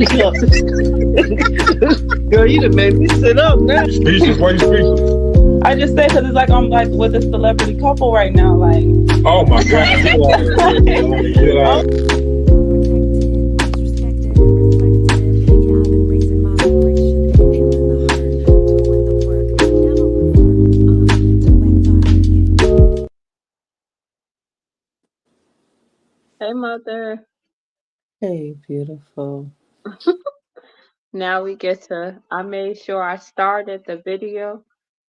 Girl, you done made me sit up now. Speechless? Why you speechless? I just say because it's like I'm like with a celebrity couple right now. Like, Oh my God, get out of here, man. Get out oh, of here. Hey, mother. Hey, beautiful. Now we get to. I made sure I started the video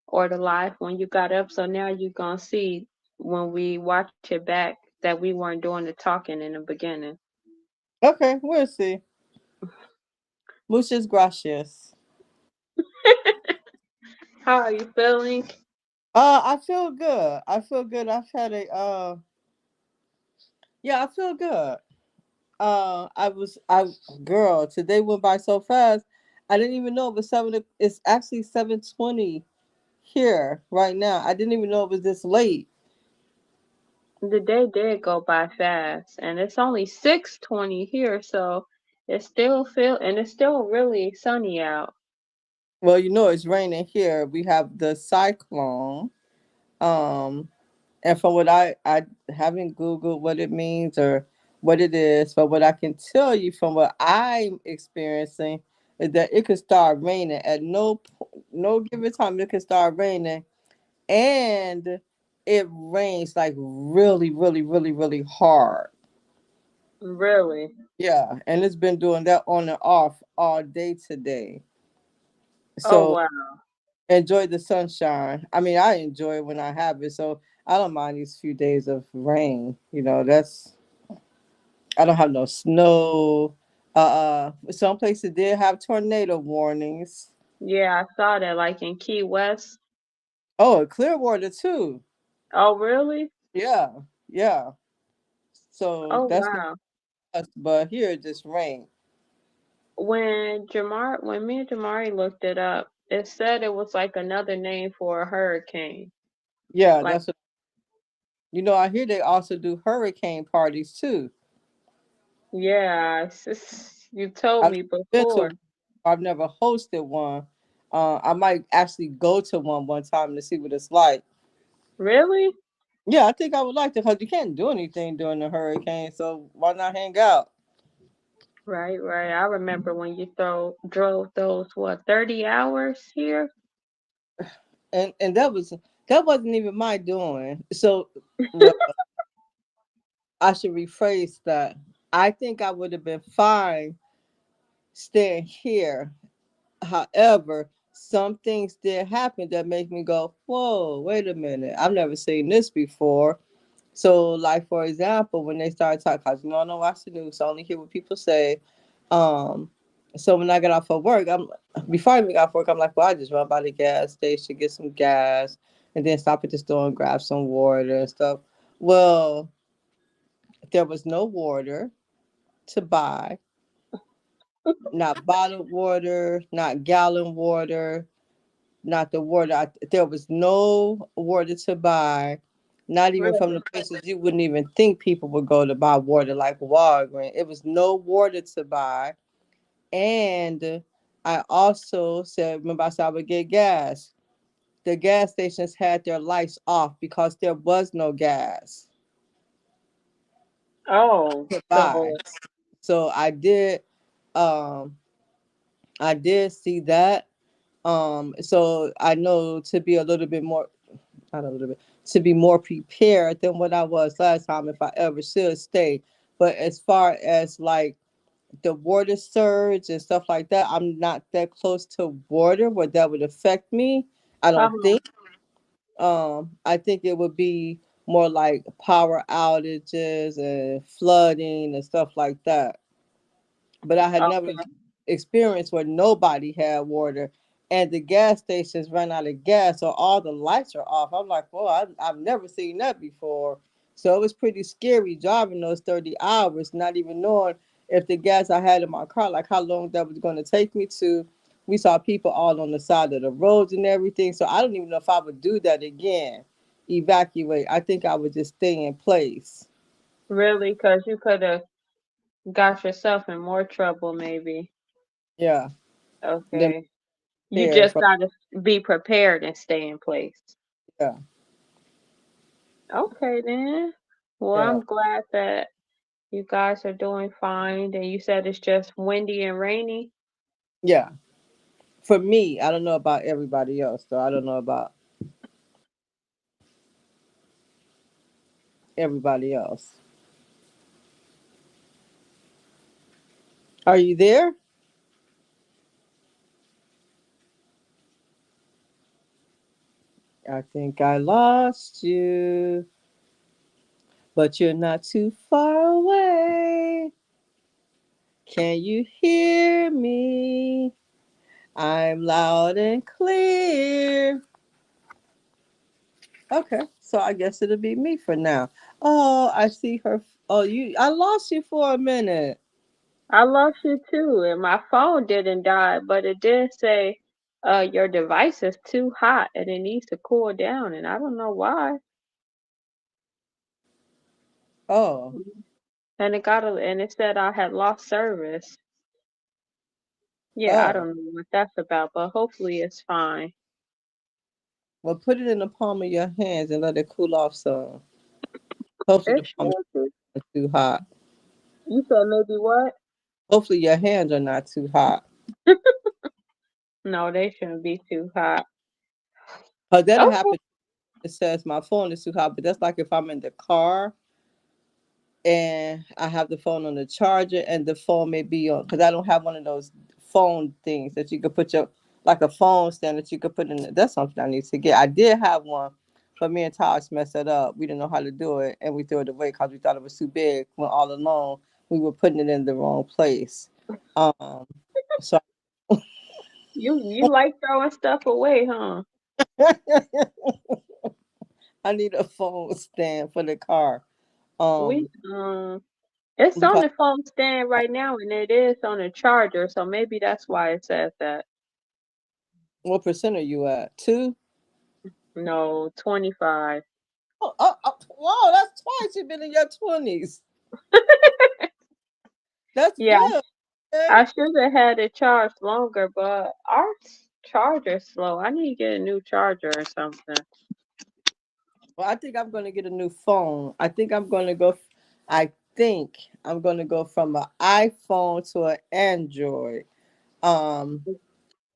or the live when you got up, so now you're gonna see when we watch it back that we weren't doing the talking in the beginning. Okay, we'll see. Muchas gracias. How are you feeling? I feel good. I feel good. I've had a yeah, I feel good. I girl, today went by so fast. I didn't even know it was it's actually 7:20 here right now. I didn't even know it was this late. The day did go by fast, and it's only 6:20 here, so it's still really sunny out. Well, you know it's raining here. We have the cyclone. Um, and from what I haven't Googled what it means or what it is, but what I can tell you from what I'm experiencing is that it could start raining at no given time. It could start raining, and it rains like really, really, really, really hard. Really? Yeah, and it's been doing that on and off all day today. Oh So wow. enjoy the sunshine. I mean, I enjoy it when I have it, so I don't mind these few days of rain. That's I don't have no snow. Some places did have tornado warnings. Yeah, I saw that like in Key West. Oh, Clearwater too. Oh really? Yeah, yeah. So Oh that's not wow. us, but here it just rained. When me and Jamari looked it up, it said it was like another name for a hurricane. Yeah, Like, that's what I hear they also do hurricane parties too. yeah, you told I've me been to, before. I've never hosted one. I might actually go to one time to see what it's like. Really? Yeah, I think I would like to because you can't do anything during the hurricane, so why not hang out? Right, right. I remember when you drove those 30 hours here? And that wasn't even my doing. So, well, I should rephrase that. I think I would have been fine staying here. However, some things did happen that make me go, "Whoa, wait a minute! I've never seen this before." So, like for example, when they started talking, cause I don't watch the news, so I only hear what people say. Um, so when I got off of work, before I even got off work, I'm like, well, I just run by the gas station, get some gas, and then stop at the store and grab some water and stuff. Well, there was no water to buy, not bottled water, not gallon water, not the water. There was no water to buy, not even from the Really? places you wouldn't even think people would go to buy water, like Walgreens. It was no water to buy. And I also said, remember I said I would get gas. The gas stations had their lights off because there was no gas Oh, to buy. so So um I did see that. So I know to be a little bit more, not a little bit, to be more prepared than what I was last time if I ever should stay. But as far as like the water surge and stuff like that, I'm not that close to water where that would affect me. I don't um, think. I think it would be more like power outages and flooding and stuff like that. But I had never okay. experienced where nobody had water and the gas stations ran out of gas, so all the lights are off. I'm like, well, I've never seen that before. So it was pretty scary driving those 30 hours, not even knowing if the gas I had in my car, like how long that was going to take me to. We saw people all on the side of the roads and everything. So I don't even know if I would do that again, evacuate. I think I would just stay in place. Really? Because you could have got yourself in more trouble, maybe. Yeah. Then Okay. You prepare just for gotta be prepared and stay in place. yeah, Okay then. Well, yeah, I'm glad that you guys are doing fine. And you said it's just windy and rainy. yeah. For me, I don't know about everybody else, though. I don't know about everybody else. Are you there? I think I lost you, but you're not too far away. Can you hear me? I'm loud and clear. Okay, so I guess it'll be me for now. Oh, I see her. Oh, I lost you for a minute. I lost you too, and my phone didn't die, but it did say your device is too hot and it needs to cool down, and I don't know why. Oh, And it said I had lost service. Yeah, I oh. don't know what that's about, but hopefully it's fine. Well, put it in the palm of your hands and let it cool off some. Hopefully, It the palm should be. is not too hot. You said maybe what? Hopefully, your hands are not too hot. No, they shouldn't be too hot. Cause that'll Okay. happen. It says my phone is too hot, but that's like if I'm in the car and I have the phone on the charger and the phone may be on because I don't have one of those phone things that you could put your like a phone stand that you could put in. That's something I need to get. I did have one, but me and Tosh messed it up. We didn't know how to do it, and we threw it away because we thought it was too big. When all along we were putting it in the wrong place. So You like throwing stuff away, huh? I need a phone stand for the car. Um, We it's on because the phone stand right now and it is on a charger, so maybe that's why it says that. what percent are you at? 2? No, 25. Whoa, that's twice you've been in your 20s. That's Yeah, good. I Okay. should have had it charged longer, but our charger's slow. I need to get a new charger or something. Well, I think I'm going to get a new phone. I think I'm going to go from an iPhone to an Android um,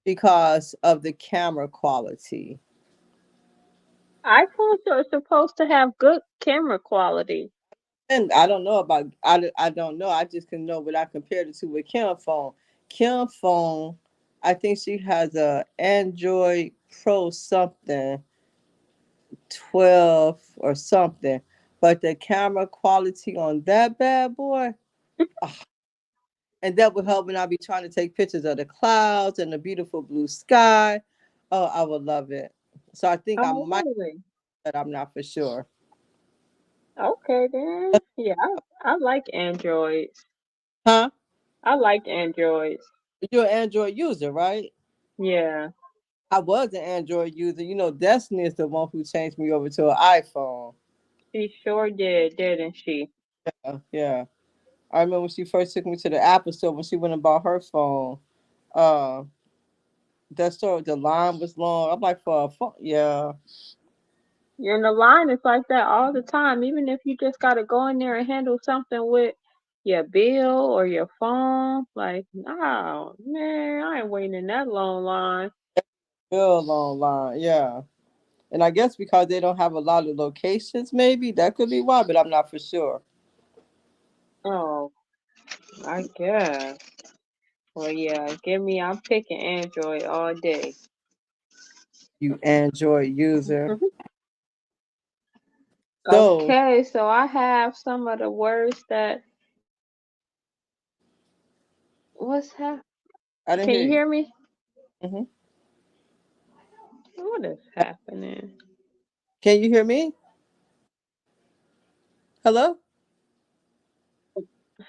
because of the camera quality. iPhones are supposed to have good camera quality. And I don't know about, I don't know. I just can know what I compared it to with Kim phone. Kim phone, I think she has a Android Pro something 12 or something. But the camera quality on that bad boy, ah, and that would help when I be trying to take pictures of the clouds and the beautiful blue sky. Oh, I would love it. So I think I Oh, might, really? but I'm not for sure. Okay, then. Yeah, I like Androids. Huh? I like Androids. You're an Android user, right? Yeah, I was an Android user. You know, Destiny is the one who changed me over to an iPhone. she sure did, didn't she? Yeah. I remember when she first took me to the Apple store when she went and bought her phone. Uh, that store, the line was long. I'm like, for a phone, yeah. And the line is like that all the time. Even if you just gotta go in there and handle something with your bill or your phone, like, no, man, I ain't waiting in that long line. Real long line, yeah. And I guess because they don't have a lot of locations, maybe that could be why, but I'm not for sure. Oh, I guess. Well, yeah, I'm picking Android all day. You Android user. So Okay, so I have some of the words that what's hap I didn't Can hear you you. hear me? Hmm. What is happening? Can you hear me? Hello?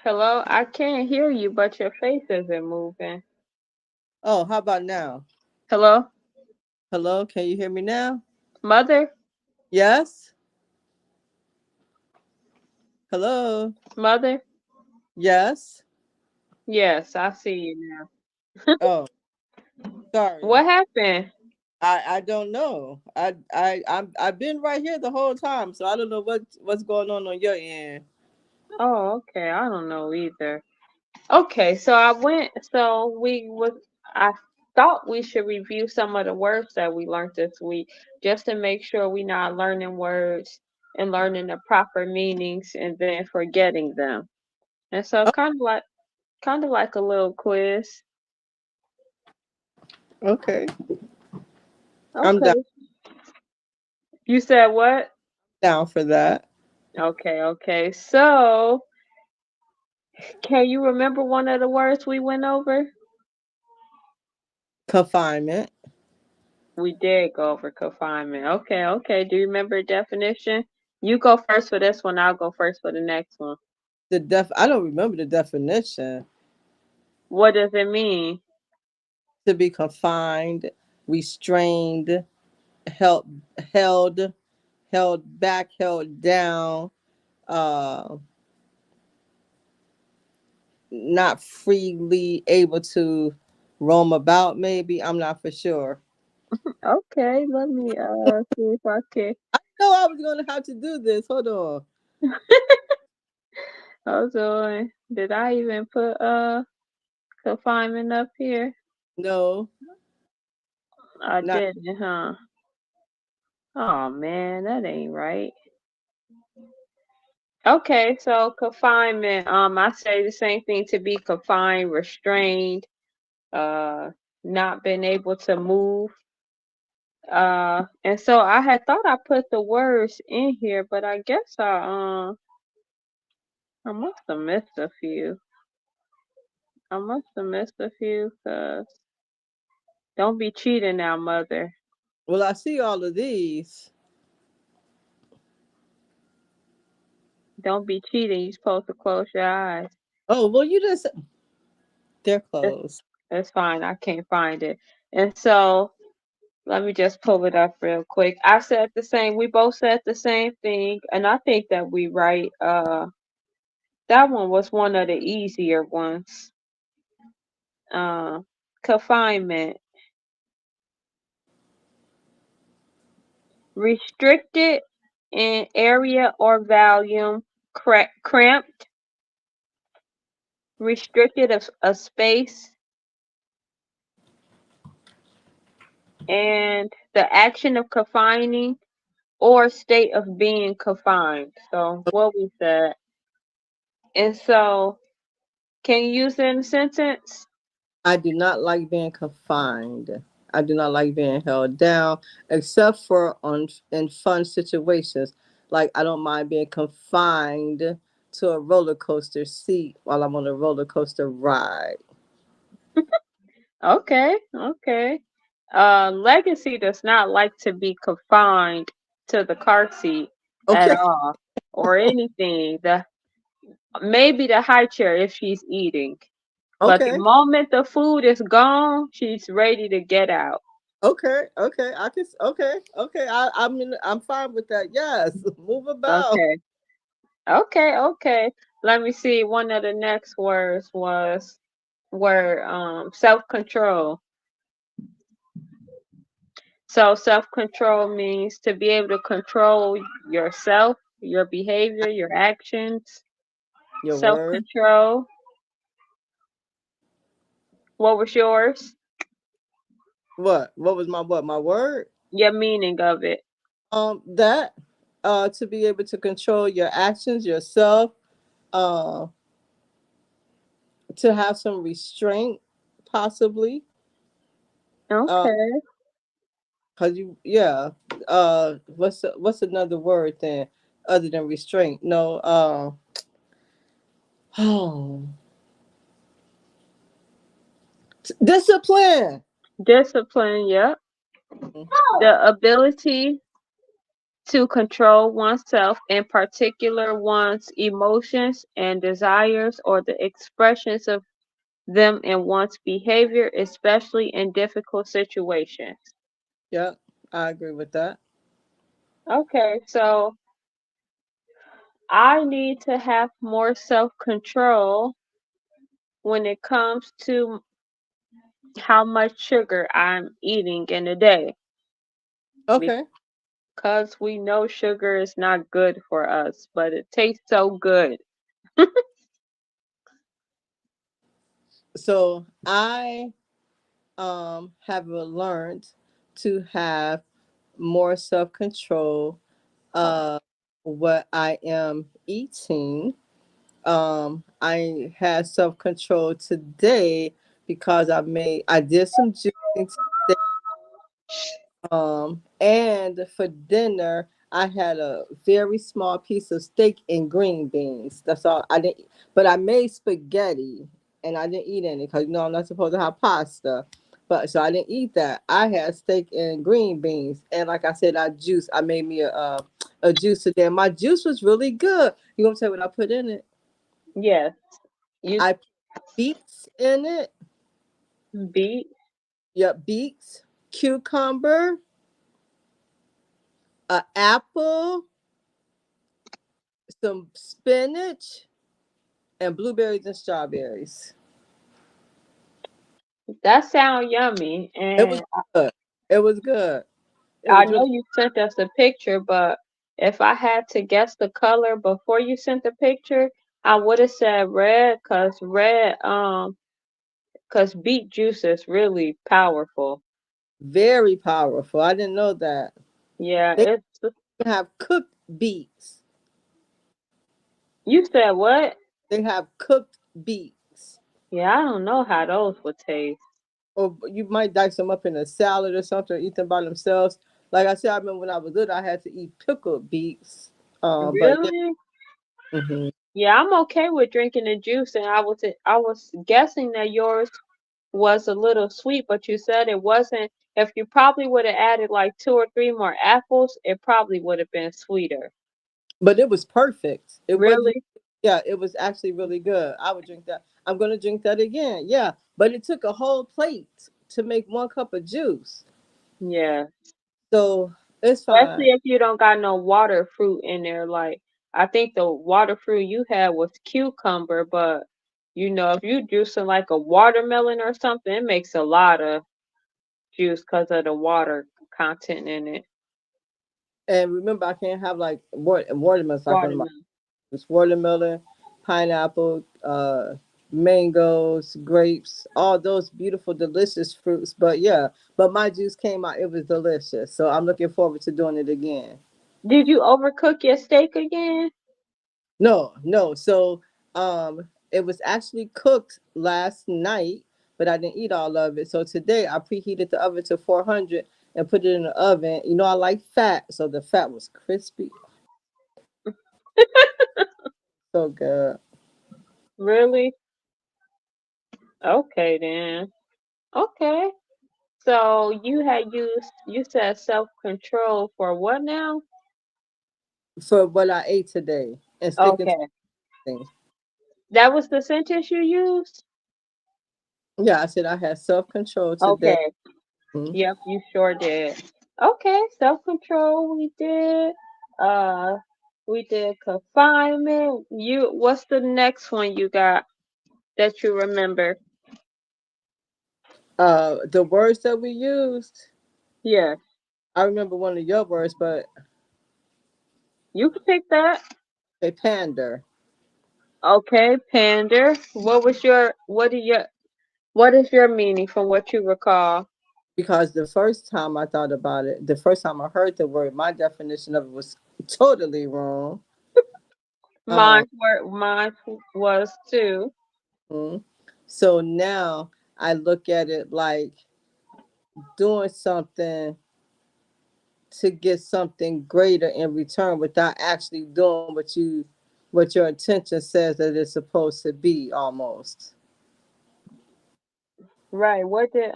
Hello, I can't hear you, but your face isn't moving. Oh, how about now? Hello, Hello? Can you hear me now? mother, Yes? Hello? mother. Yes? Yes, I see you now. Oh, sorry. What happened? I don't know. I've been right here the whole time, so I don't know what's going on your end. Oh, okay. I don't know either. Okay, so I thought we should review some of the words that we learned this week just to make sure we're not learning words and learning the proper meanings and then forgetting them. And so Oh, kind of like a little quiz. okay, I'm Okay. You said what? down for that. Okay, okay. So, can you remember one of the words we went over? Confinement. We did go over confinement. Okay, okay. Do you remember the definition? You go first for this one, I'll go first for the next one. I don't remember the definition. What does it mean? To be confined, restrained, held, held, held back, held down, uh, not freely able to roam about. Maybe I'm not for sure. Okay, let me see if I can. No, I was gonna have to do this. Hold on. Hold on. Did I even put confinement up here? No, I not didn't, huh? Oh man, that ain't right. Okay, so confinement. I say the same thing, to be confined, restrained, uh, not being able to move. And so I had thought I put the words in here, but I guess I must have missed a few. I must have missed a few, cause don't be cheating now, mother. well. I see all of these. Don't be cheating. You're supposed to close your eyes. Oh well, you just they're It's, closed. it's fine. I can't find it. And so let me just pull it up real quick. I said the same. We both said the same thing, and I think that we right. That one was one of the easier ones. Uh, confinement. Restricted in area or volume, cramped, restricted of space, and the action of confining or state of being confined. So what we said. And so, can you use it in a sentence? I do not like being confined. I do not like being held down, except for on in fun situations. Like I don't mind being confined to a roller coaster seat while I'm on a roller coaster ride. Okay, okay. Legacy does not like to be confined to the car seat at Okay, all or anything. The maybe the high chair if she's eating. But the okay, moment the food is gone, she's ready to get out. okay. I can. Okay, okay. I'm fine with that. Yes, move about. Okay. Okay, okay. Let me see. One of the next words was word self-control. So self-control means to be able to control yourself, your behavior, your actions. Your word. Self-control. What was yours? What? What was my what? My word. Your meaning of it. That to be able to control your actions yourself, uh to have some restraint possibly, Okay. cuz you yeah, what's another word then other than restraint? No, oh, discipline. Discipline, yep. The ability to control oneself, in particular one's emotions and desires or the expressions of them in one's behavior, especially in difficult situations. Yeah, I agree with that. Okay, so I need to have more self control when it comes to how much sugar I'm eating in a day Okay. because we know sugar is not good for us, but it tastes so good. So I have learned to have more self control what I am eating. I had self control today because I did some juicing today. And for dinner, I had a very small piece of steak and green beans. That's all I didn't. But I made spaghetti, and I didn't eat any because I'm not supposed to have pasta. But so I didn't eat that. I had steak and green beans, and like I said, I made me a juice today. My juice was really good. You gonna tell me what I put in it? Yes, you I put beets in it. beat. Yep, beets, cucumber, an apple, some spinach, and blueberries and strawberries. That sound yummy, It was and good. It was good. It I was know really you sent us a picture, but if I had to guess the color before you sent the picture, I would have said red, cause beet juice is really powerful. very powerful. I didn't know that. Yeah, They it's. have cooked beets. You said what? They have cooked beets. Yeah, I don't know how those would taste. Or you might dice them up in a salad or something, or eat them by themselves. Like I said, I remember when I was little, I had to eat pickled beets. But yeah. Really? Mhm. Yeah, I'm okay with drinking the juice, and I was guessing that yours was a little sweet, but you said it wasn't. If you probably would have added like two or three more apples, it probably would have been sweeter. But it was perfect. It wasn't. Really? Yeah, it was actually really good. I would drink that. I'm gonna drink that again. Yeah, but it took a whole plate to make 1 cup of juice, Yeah. so it's fine. Especially if you don't got no water fruit in there. Like I think the water fruit you had was cucumber, but if you juicing like a watermelon or something, it makes a lot of juice because of the water content in it. And remember, I can't have like watermelons like one of my Watermelon. it's watermelon, pineapple, mangoes, grapes, all those beautiful, delicious fruits. But yeah, but my juice came out. It was delicious. So I'm looking forward to doing it again. Did you overcook your steak again? No, no. So it was actually cooked last night, but I didn't eat all of it. So today I preheated the oven to 400 and put it in the oven. You know I like fat, so the fat was crispy. So good. Really? Okay then. Okay. So you said self-control for what now? For what I ate today and sticking to Okay. things. That was the sentence you used? Yeah, I said I had self-control today. Okay. Mhm. Yep, you sure did. Okay, self-control we did. Uh we did confinement. What's the next one you got that you remember? The words that we used, Yes. I remember one of your words, but You can pick that. a pander. Okay, pander. What is your meaning from what you recall? Because the first time I thought about it, the first time I heard the word, my definition of it was totally wrong. Um, Mine was too. mhm. So now I look at it like doing something to get something greater in return without actually doing what your intention says that it's supposed to be almost. Right. What did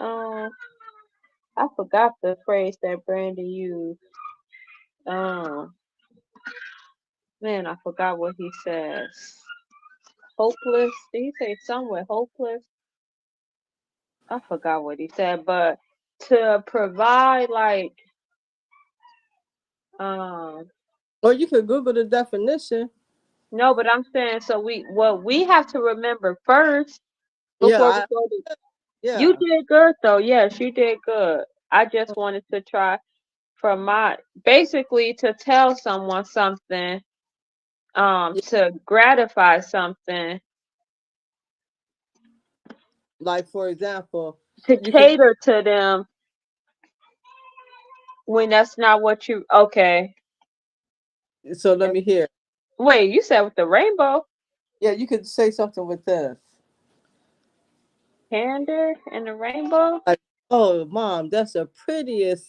I forgot the phrase that Brandon used. Um Man, I forgot what he says. Hopeless. Did he say somewhere hopeless? I forgot what he said, but to provide like um Or you could Google the definition. no, but I'm saying so we have to remember first Yeah, before we go to. You Yeah. did good though. Yes, you did good. I just wanted to try from my basically to tell someone something, Yeah. to gratify something, Like for example, to you can. cater to them when that's not what you okay. So let me hear. Wait, you said with the rainbow Yeah, you could say something with this. pander and the rainbow? Like, oh, mom, that's the prettiest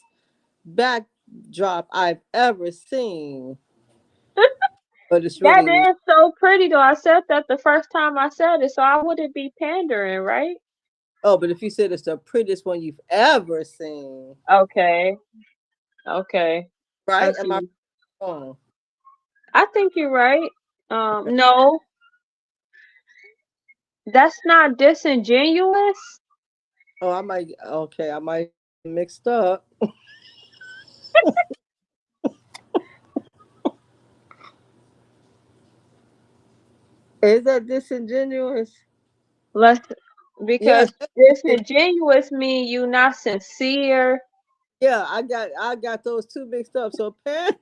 backdrop I've ever seen. But it's That really, is so pretty though. I said that the first time I said it, so I wouldn't be pandering, right? oh, but if you said it's the prettiest one you've ever seen, Okay, okay. I right? Am I see. wrong? I think you're right. Okay. No, that's not disingenuous. Oh, okay, I might mixed up. Is that disingenuous? Let's Yes. because disingenuous mean you not sincere. Yeah, I got those two mixed up. So parent,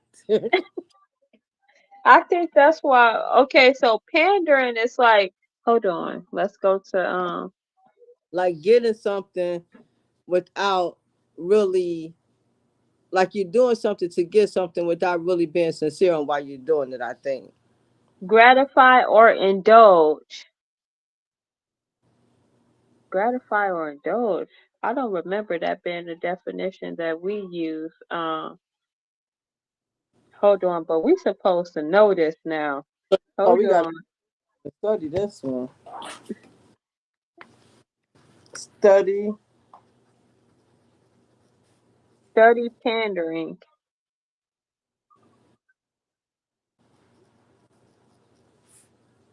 I think that's why. Okay, so pandering is like, hold on, let's go to like getting something without really, like you're doing something to get something without really being sincere on why you're doing it, I think. gratify or indulge. Gratify or indulge. I don't remember that being the definition that we use. Hold on, but we supposed to know this now. Oh, Hold we got on. to study this one. Study. Study pandering.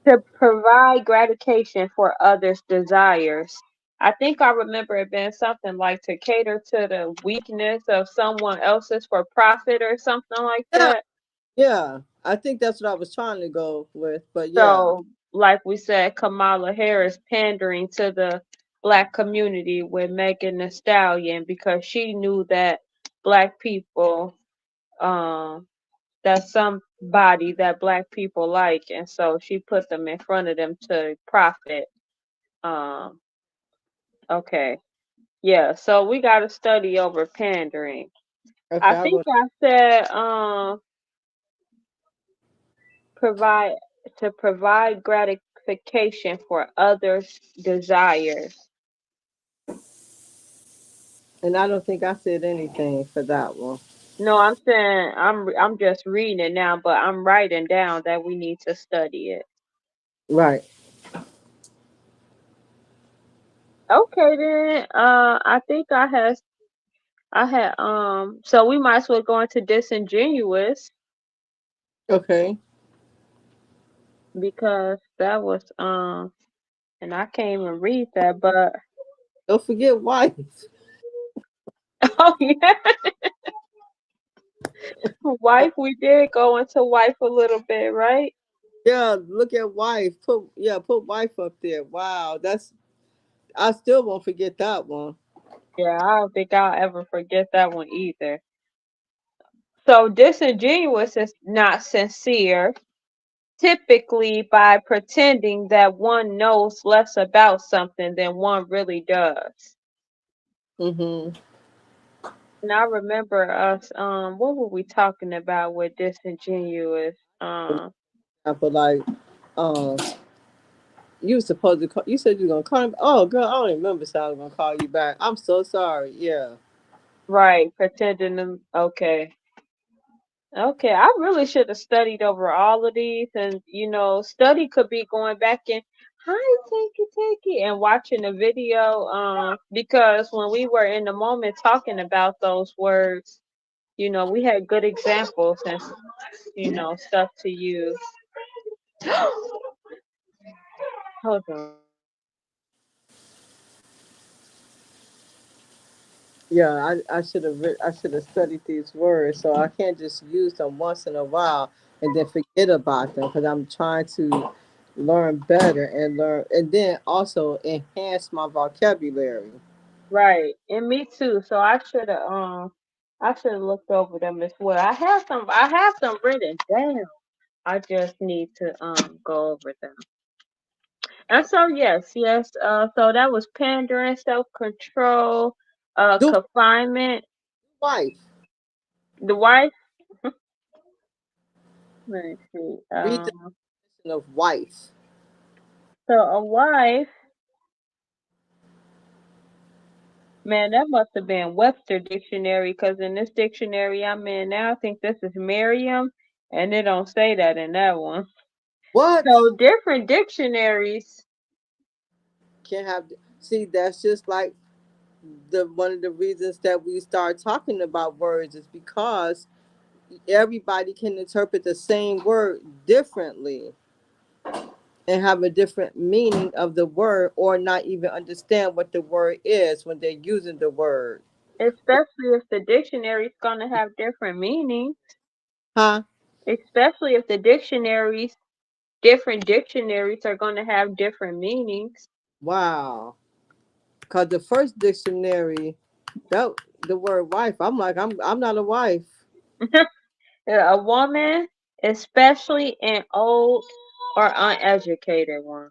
To provide gratification for others' desires. I think I remember it being something like to cater to the weakness of someone else's for profit or something like Yeah, that. yeah. I think that's what I was trying to go with, but yeah. So, like we said, Kamala Harris pandering to the black community with Megan Thee Stallion because she knew that black people, um, that's somebody that black people like, and so she put them in front of them to profit. Um, okay. Yeah, so we got to study over pandering. Okay, I I think wrote. I said provide to provide gratification for others' desires. And I don't think I said anything for that one. No, I'm saying I'm just reading it now, but I'm writing down that we need to study it. Right. Okay then. I think I had so we might as well go into disingenuous Okay. because that was and I can't even read that, but Don't forget wife. oh yeah, wife. We did go into wife a little bit, right? Yeah, look at wife. Put wife up there. Wow, that's I still won't forget that one. Yeah, I don't think I'll ever forget that one either. So disingenuous is not sincere, typically by pretending that one knows less about something than one really does. Mm-hmm. And I remember us, what were we talking about with disingenuous? I put like, um, you were supposed to call. You said you were gonna call me. Oh, girl, I don't even remember. So I was gonna call you back. I'm so sorry. Yeah. Right, pretending to, okay. Okay, I really should have studied over all of these, and study could be going back and hi, take it, and watching the video. Because when we were in the moment talking about those words, we had good examples and stuff to use. Hold on. Yeah, I should have studied these words, so I can't just use them once in a while and then forget about them because I'm trying to learn better and then also enhance my vocabulary. Right. And me too. So I should have looked over them as well. I have some written down. I just need to go over them. And so yes, so that was pandering, self control, Do confinement, wife. the wife. Let me see. Read the definition of wife. So a wife, man, that must have been Webster dictionary, because in this dictionary I'm in now, I think this is Merriam, and it don't say that in that one. What So different dictionaries. can have see that's just like the one of the reasons that we start talking about words is because everybody can interpret the same word differently and have a different meaning of the word or not even understand what the word is when they're using the word. Especially if the dictionary's gonna have different meanings. Huh? Especially if different dictionaries are gonna have different meanings. Wow. Because the first dictionary, that the word wife, I'm like, I'm not a wife. A woman, especially an old or uneducated one.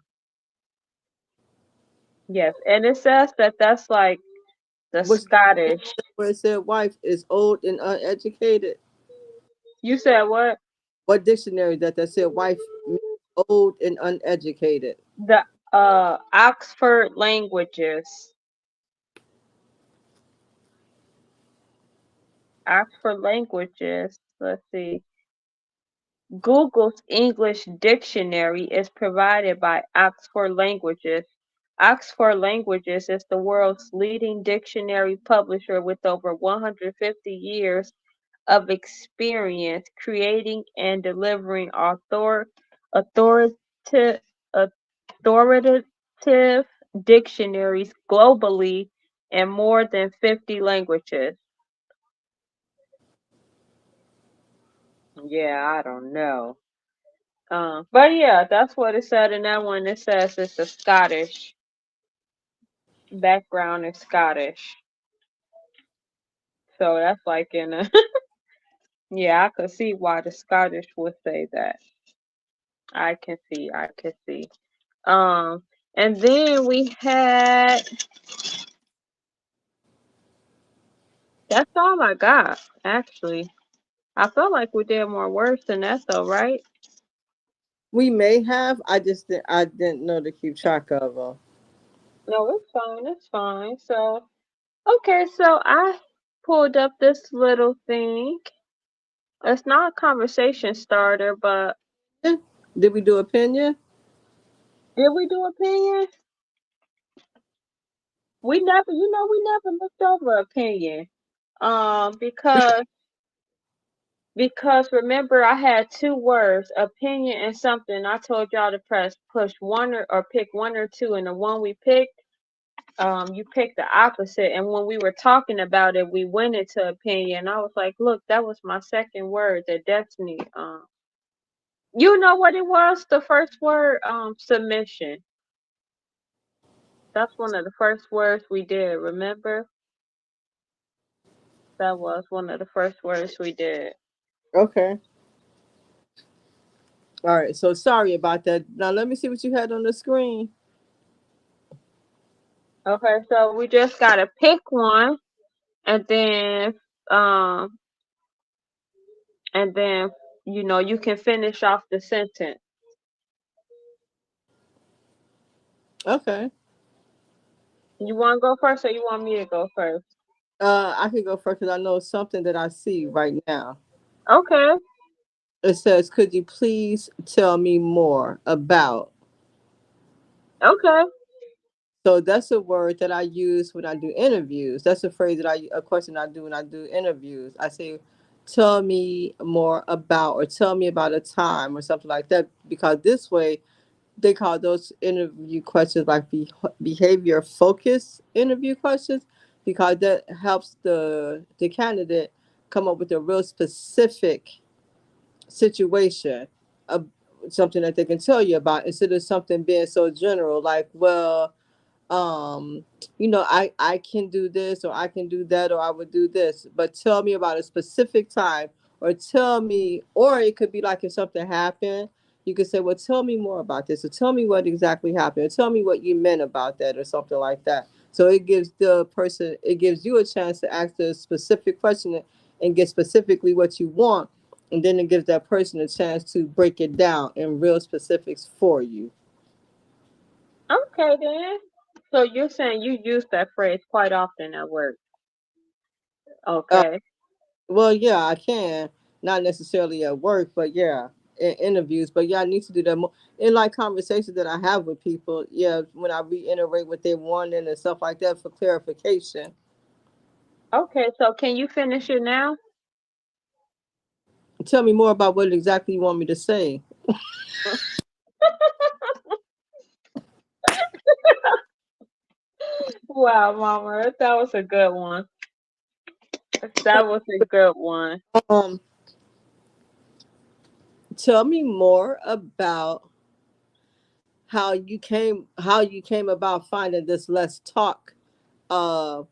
Yes, and it says that that's like the Which Scottish. where it said wife is old and uneducated. You said what? What dictionary that said wife means old and uneducated? The Oxford languages. Oxford languages. Let's see. Google's English dictionary is provided by Oxford Languages. Oxford Languages is the world's leading dictionary publisher with over 150 years of experience creating and delivering authoritative, authoritative dictionaries globally in more than 50 languages. Yeah, I don't know. But yeah, that's what it said in that one. It says it's a Scottish background is Scottish. So that's like in a yeah, I could see why the Scottish would say that. I can see. Um and then we had that's all I got, actually. I feel like we did more words than that though, right? We may have. I didn't know to keep track of them. No, it's fine, it's fine. So okay, so I pulled up this little thing. It's not a conversation starter, but Yeah. Did we do opinion? did we do opinion? We never looked over opinion. Because remember I had two words, opinion and something. I told y'all to push one or pick one or two, and the one we picked, you picked the opposite. And when we were talking about it, we went into opinion. I was like, look, that was my second word, the destiny. You know what it was? The first word, submission. That's one of the first words we did, remember? That was one of the first words we did. Okay. All right. So sorry about that. Now let me see what you had on the screen. Okay, so we just gotta pick one, and then um and then you can finish off the sentence. Okay. You want to go first, or you want me to go first? I can go first because I know something that I see right now. Okay, It says, "Could you please tell me more about?" okay, So that's a word that I use when I do interviews. That's a phrase a question I do when I do interviews. I say, "Tell me more about," or "Tell me about a time," or something like that. Because this way, they call those interview questions like behavior focused interview questions, because that helps the candidate come up with a real specific situation, uh, something that they can tell you about instead of something being so general, like, well, um I can do this or I can do that or I would do this, but tell me about a specific time, or tell me, or it could be like if something happened, you could say, well, tell me more about this, or tell me what exactly happened, or tell me what you meant about that, or something like that. So it gives you a chance to ask the specific question and get specifically what you want, and then it gives that person a chance to break it down in real specifics for you. Okay then. So you're saying you use that phrase quite often at work. Okay. Well, yeah, I can. Not necessarily at work, but yeah, in interviews. But yeah, I need to do that more in like conversations that I have with people. Yeah, when I reiterate what they wanted and stuff like that for clarification. Okay, so can you finish it now? Tell me more about what exactly you want me to say. Wow, Mama, that was a good one. That was a good one. Um, Tell me more about how you came about finding this Let's Talk uh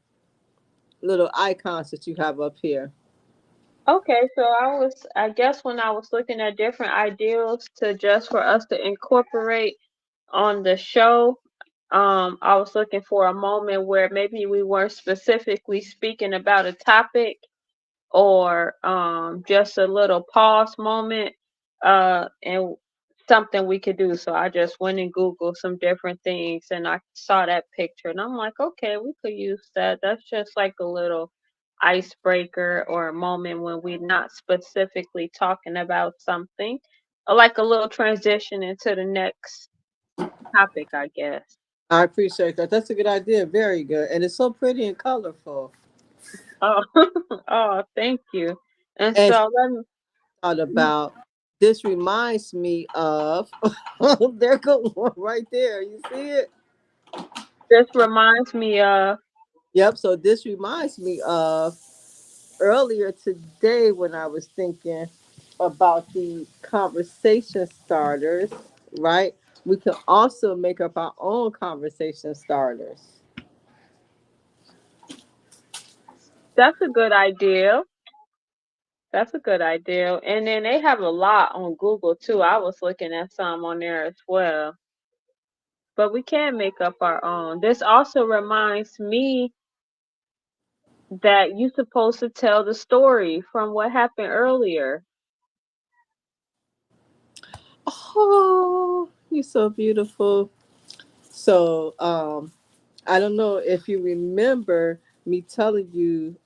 little icons that you have up here. Okay, so I guess when I was looking at different ideals to just for us to incorporate on the show, I was looking for a moment where maybe we weren't specifically speaking about a topic, or just a little pause moment, and something we could do. So I just went and Googled some different things, and I saw that picture, and I'm like, okay, we could use that. That's just like a little icebreaker or a moment when we're not specifically talking about something, or like a little transition into the next topic, I guess. I appreciate that. That's a good idea. Very good. And it's so pretty and colorful. Oh, oh, thank you. And And so let me. thought about this reminds me of there go one right there. You see it? This reminds me of. Yep. So this reminds me of earlier today when I was thinking about the conversation starters, right? We can also make up our own conversation starters. That's a good idea. That's a good idea. And then they have a lot on Google too. I was looking at some on there as well. But we can make up our own. This also reminds me that you're supposed to tell the story from what happened earlier. Oh, you're so beautiful. So, I don't know if you remember me telling you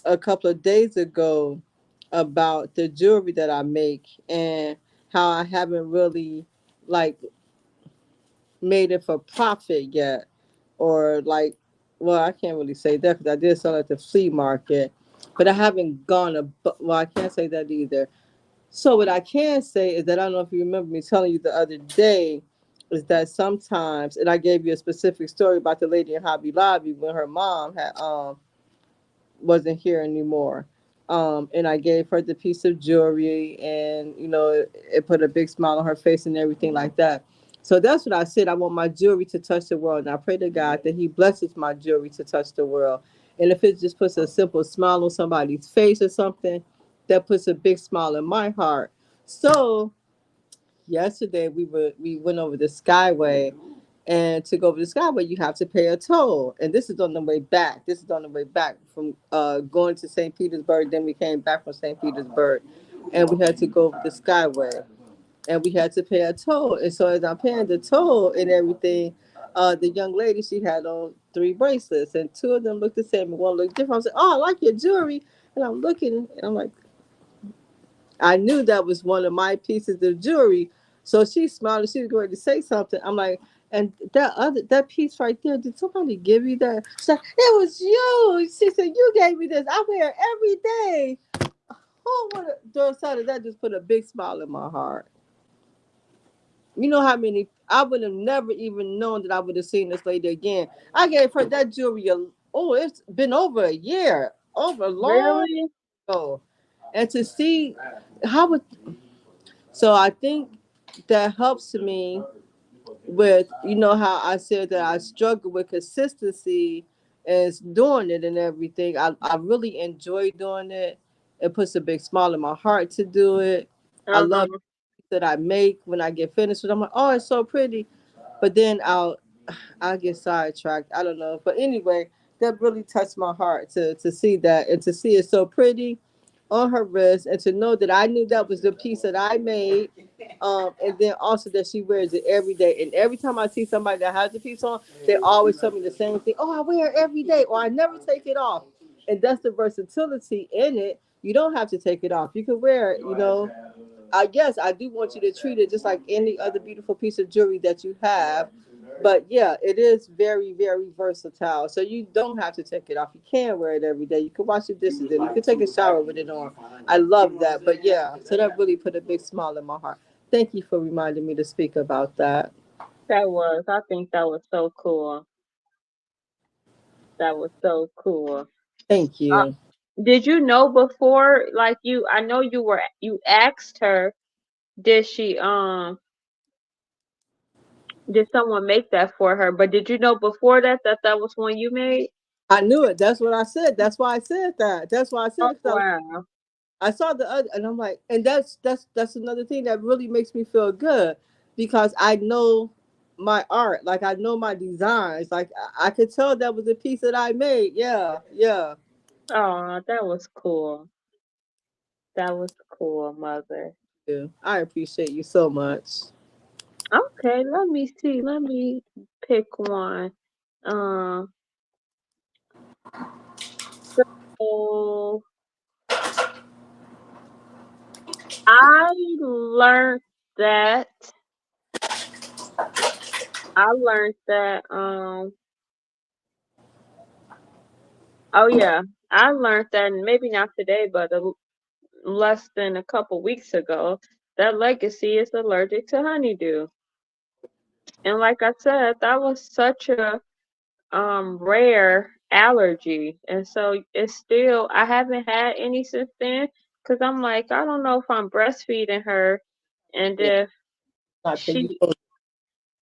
a couple of days ago about the jewelry that I make and how I haven't really like made it for profit yet, or like, well, I can't really say that because I did sell at the flea market, but I haven't gone well, I can't say that either. So what I can say is that I don't know if you remember me telling you the other day is that sometimes, and I gave you a specific story about the lady in Hobby Lobby when her mom had wasn't here anymore. And I gave her the piece of jewelry, and it put a big smile on her face and everything like that. So that's what I said. I want my jewelry to touch the world, and I pray to God that He blesses my jewelry to touch the world. And if it just puts a simple smile on somebody's face or something, that puts a big smile in my heart. So yesterday we went over the Skyway, and to go over the Skyway, you have to pay a toll. And this is on the way back. This is on the way back from going to St. Petersburg. Then we came back from St. Petersburg, and we had to go over the Skyway, and we had to pay a toll. And so as I'm paying the toll and everything, the young lady, she had on three bracelets, and two of them looked the same, and one looked different. I said, "Oh, I like your jewelry," and I'm looking, and I'm like, I knew that was one of my pieces of jewelry. So she smiled and she was going to say something. I'm like, and that piece right there, did somebody give you that? She's like, it was you. She said, you gave me this. I wear it every day. Oh, what a Dorothy, that just put a big smile in my heart. You know how many I would have never even known that I would have seen this lady again. I gave her that jewelry. It's been over a year, over a long Really? ago, and to see how would So I think that helps me with, you know, how I said that I struggle with consistency and doing it and everything. I really enjoy doing it. It puts a big smile in my heart to do it. I love Uh-huh. that I make when I get finished with it. I'm like, oh, it's so pretty. But then I'll get sidetracked. I don't know. But anyway, that really touched my heart to see that and to see it so pretty on her wrist and to know that I knew that was the piece that I made. And then also that she wears it every day. And every time I see somebody that has a piece on, they always tell me the same thing. Oh, I wear it every day, or I never take it off. And that's the versatility in it. You don't have to take it off. You can wear it, you know. I guess I do want you to treat it just like any other beautiful piece of jewelry that you have. But yeah, it is very, very versatile. So you don't have to take it off. You can wear it every day. You can wash your dishes in. You can take a shower with it on. I love that. But yeah, so that really put a big smile in my heart. Thank you for reminding me to speak about that. I think that was so cool. That was so cool. Thank Uh, you. did you know before, like I know you asked her, did she, did someone make that for her? But did you know before that that was one you made? I knew it. That's what I said. That's why I said that. That's why I said Oh, it. 'Cause wow. I saw the other, and I'm like, and that's another thing that really makes me feel good because I know my art, like I know my designs, like I could tell that was a piece that I made. Yeah, yeah. Oh, that was cool. That was cool, mother. Yeah. I appreciate you so much. Okay, let me see. Let me pick one. Um, so I learned that I learned that oh yeah, I learned that maybe not today, but less than a couple weeks ago that Legacy is allergic to honeydew. And like I said, that was such a rare allergy. And so it's still I haven't had any since then because I'm like, I don't know if I'm breastfeeding her and Yeah, not till you she post.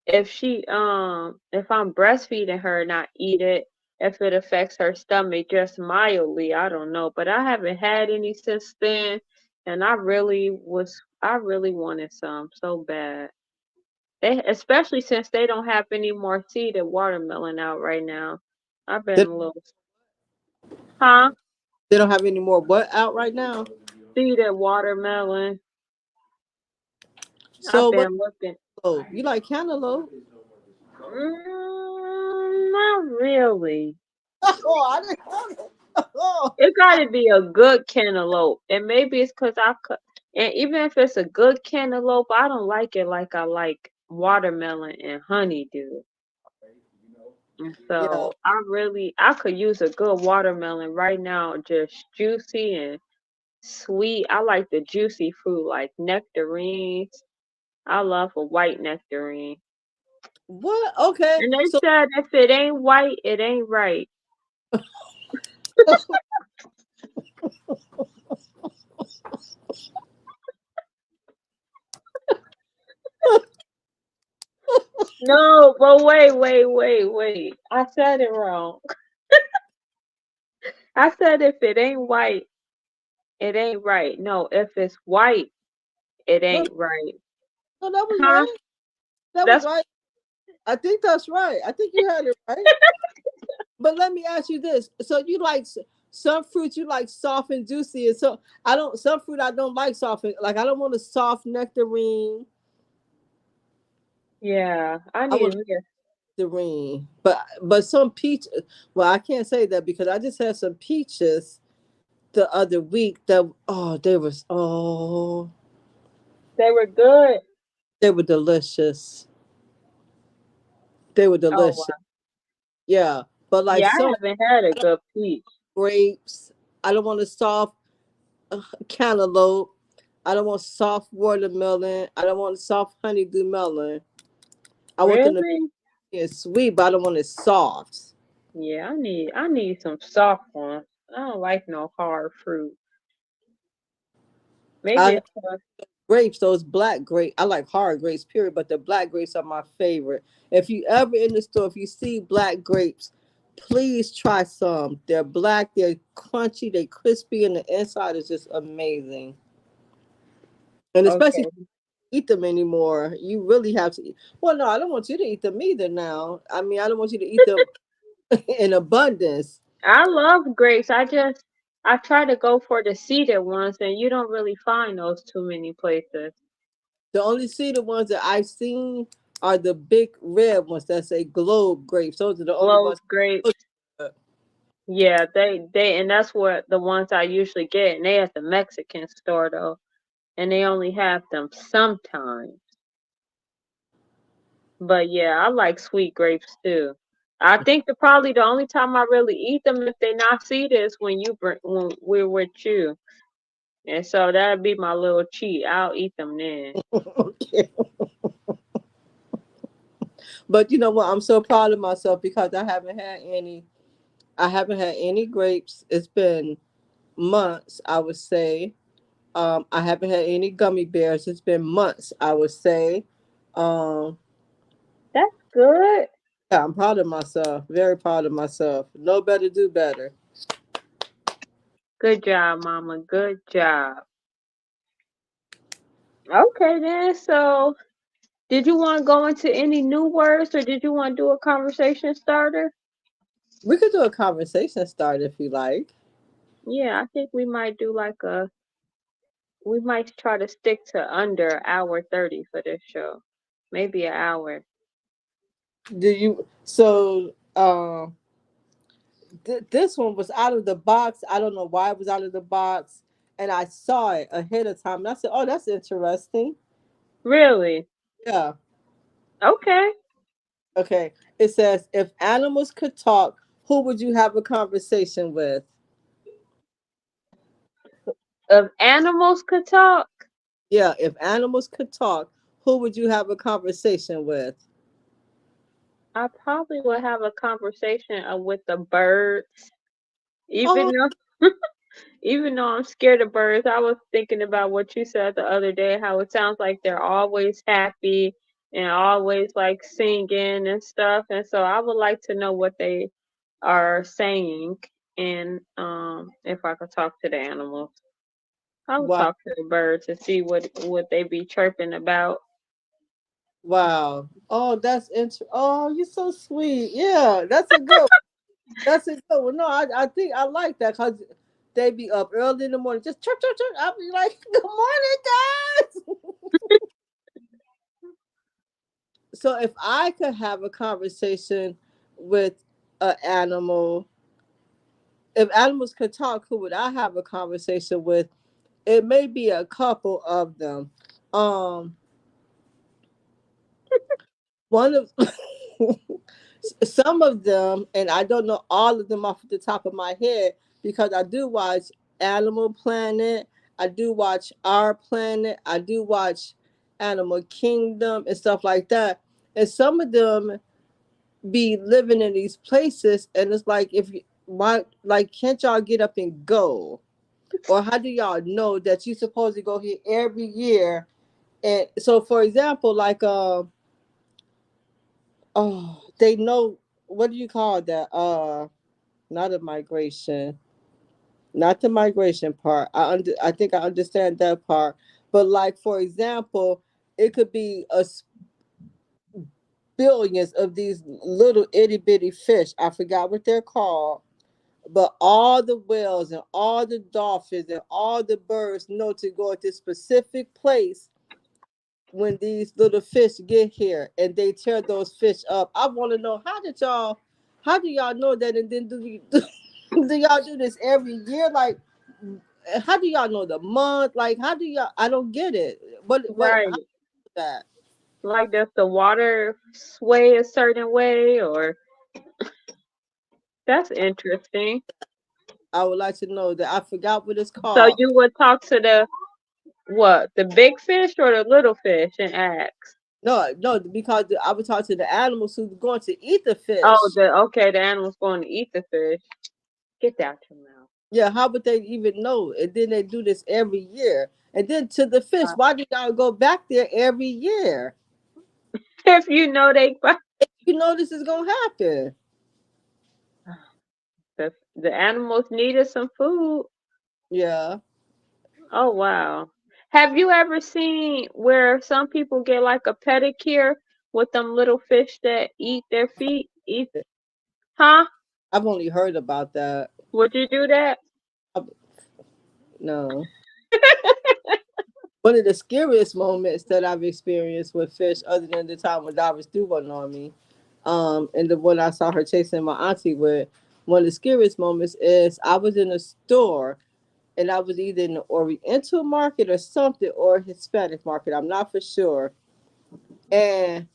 if I'm breastfeeding her and I eat it, if it affects her stomach just mildly, I don't know. But I haven't had any since then, and I really wanted some so bad. They especially since they don't have any more seeded watermelon out right now. I've They, been a little, huh? they don't have any more what out right now. Seeded watermelon. I've So what? been looking. Oh, you like cantaloupe? Not really. Oh, I didn't have it. Oh, It gotta be a good cantaloupe, and maybe it's cause I could. And even if it's a good cantaloupe, I don't like it like I like watermelon and honeydew. And yeah. so I could use a good watermelon right now, just juicy and sweet. I like the juicy fruit like nectarines. I love a white nectarine. What? Okay. And they So said if it ain't white, it ain't right. No, but wait. I said it wrong. I said if it ain't white, it ain't right. No, if it's white, it no, ain't right. no, that was Huh? right. That was That's right. I think that's right. I think you had it right. But let me ask you this: so you like some fruits you like soft and juicy, and so I don't. Some fruit I don't like soft. Like I don't want a soft nectarine. yeah. I I need want me. nectarine, but some peach. Well, I can't say that because I just had some peaches the other week. That They were good. they were delicious. They were Oh delicious. wow. Yeah, but like Yeah, I some haven't had a good peach. grapes, I don't want a soft cantaloupe. I don't want soft watermelon. I don't want soft honeydew melon. I want them to Really? be sweet, but I don't want it soft. Yeah, I need some soft ones. I don't like no hard fruit. Maybe I it's 'cause- grapes, those black grapes. I like hard grapes, period, but the black grapes are my favorite. If you ever in the store, if you see black grapes, please try some. They're black, they're crunchy, they're crispy, and the inside is just amazing. And especially if Okay. you eat them anymore, you really have to eat. Well, no, I don't want you to eat them either now. I mean, I don't want you to eat them in abundance. I love grapes. I try to go for the seeded ones, and you don't really find those too many places. The only seeded ones that I've seen are the big red ones that say globe grapes. Those are the only Globe ones. grapes. Yeah, and that's what the ones I usually get, and they at the Mexican store though, and they only have them sometimes. But yeah, I like sweet grapes too. I think probably the only time I really eat them if they not seeded is when we're with you, and so that'd be my little cheat. I'll eat them then. Okay. But you know what? I'm so proud of myself because I haven't had any grapes. It's been months, I would say. I haven't had any gummy bears. It's been months, I would say. Um, That's good. yeah, I'm proud of myself. Very proud of myself. Know better, do better. Good job, Mama. Good job. Okay then. So, did you want to go into any new words, or did you want to do a conversation starter? We could do a conversation start if you like. Yeah, I think we might try to stick to under hour 30 for this show. Maybe an hour. Do you so this one was out of the box. I don't know why it was out of the box. And I saw it ahead of time. And I said, oh, that's interesting. Really? Yeah. Okay. Okay. It says, if animals could talk, who would you have a conversation with? If animals could talk, Yeah. If animals could talk, who would you have a conversation with? I probably would have a conversation with the birds. Oh, Even though even though I'm scared of birds, I was thinking about what you said the other day, how it sounds like they're always happy and always like singing and stuff. And so I would like to know what they are saying, and if I could talk to the animals. I would wow. talk to the birds to see what they be chirping about. Wow. Oh, that's interesting. Oh, you're so sweet. Yeah, that's a good. That's a good one. No, I think I like that because they be up early in the morning, just chirp, chirp, chirp. I'll be like, good morning, guys. So if I could have a conversation with an animal, if animals could talk, who would I have a conversation with? It may be a couple of them. Um, one of some of them, and I don't know all of them off the top of my head because I do watch Animal Planet, I do watch Our Planet, I do watch Animal Kingdom and stuff like that. And some of them be living in these places, and it's like, if you why, like, can't y'all get up and go? Or how do y'all know that you're supposed to go here every year? And so, for example, like oh, they know, what do you call that? Not a migration, not the migration part. I think I understand that part. But like, for example, it could be billions of these little itty bitty fish. I forgot what they're called. But all the whales and all the dolphins and all the birds know to go at this specific place when these little fish get here, and they tear those fish up. I want to know, how do y'all know that? And then do y'all do this every year? Like, how do y'all know the month? Like, how do y'all? I don't get it. What how Right. that? Like, does the water sway a certain way, or that's interesting. I would like to know that. I forgot what it's So called. you would talk to the big fish or the little fish and ask? No, no, because I would talk to the animals who's going to eat the Oh, fish. the animal's going to eat the fish. Get that out your mouth. Yeah, how would they even know? And then they do this every year. And then to the fish, why do y'all go back there every year? If you know they You know this is gonna happen. the animals needed some food. Yeah. Oh wow. Have you ever seen where some people get like a pedicure with them little fish that eat their feet? Eat, huh? I've only heard about that. Would you do that? I- No. One of the scariest moments that I've experienced with fish, other than the time when Doris threw one on me, and the one I saw her chasing my auntie with, one of the scariest moments is I was in a store and I was either in the Oriental market or something or Hispanic market. I'm not for sure. And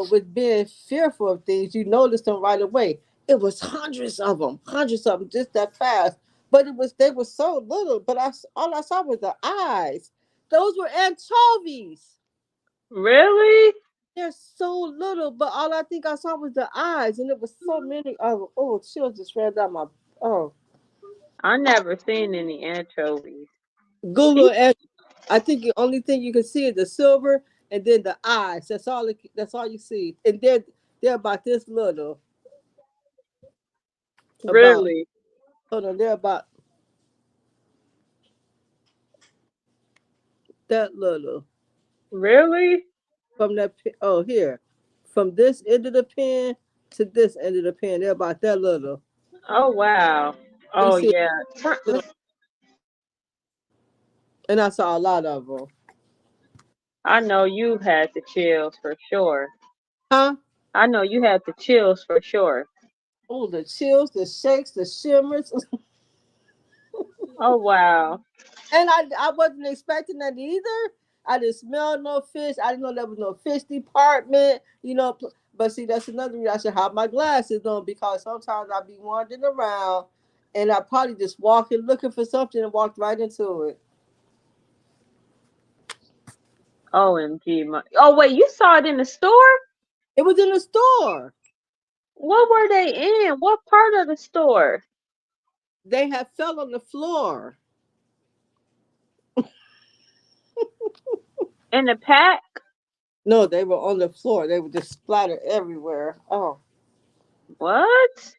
with being fearful of things, you notice them right away. It was hundreds of them, just that fast. But they were so little. But all I saw was the eyes. Those were anchovies. Really? They're so little, but all I think I saw was the eyes, and it was so many of them. Oh, chills just ran down my. Oh, I never seen any anchovies. Google and I think the only thing you can see is the silver and then the eyes. That's all you see, and they're about this little. About Really? hold on, they're about that little Really? from oh here, from this end of the pen to this end of the pen. They're about that little. Oh wow. You Oh see, yeah. and I saw a lot of them. I know you had the chills for sure. Huh? I know you had the chills for sure. Oh, the chills, the shakes, the shimmers, Oh wow. and I wasn't expecting that either. I didn't smell no fish. I didn't know there was no fish department. But see, that's another reason I should have my glasses on because sometimes I be wandering around, and I probably just walking looking for something and walked right into it. OMG. Oh wait, you saw it in the store? It was in the store. What were they in? What part of the store? They had fell on the floor. In the pack? No, they were on the floor. They were just splattered everywhere. Oh, What?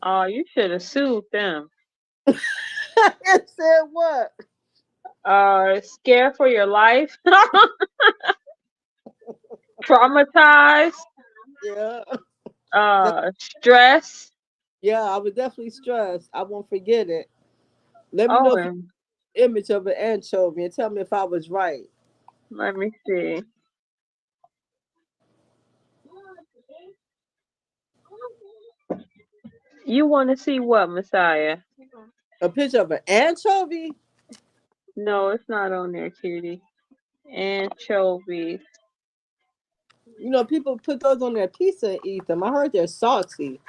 Oh, you should have sued them. it said what? Scared for your life? Traumatized? Yeah, Stress? yeah. I was definitely stressed. I won't forget it. Let me know Oh, if you and have an image of an anchovy and tell me if I was right. let me see. You want to see what, Messiah? A picture of an anchovy? No, it's not on there, cutie. Anchovies. People put those on their pizza and eat them. I heard they're salty.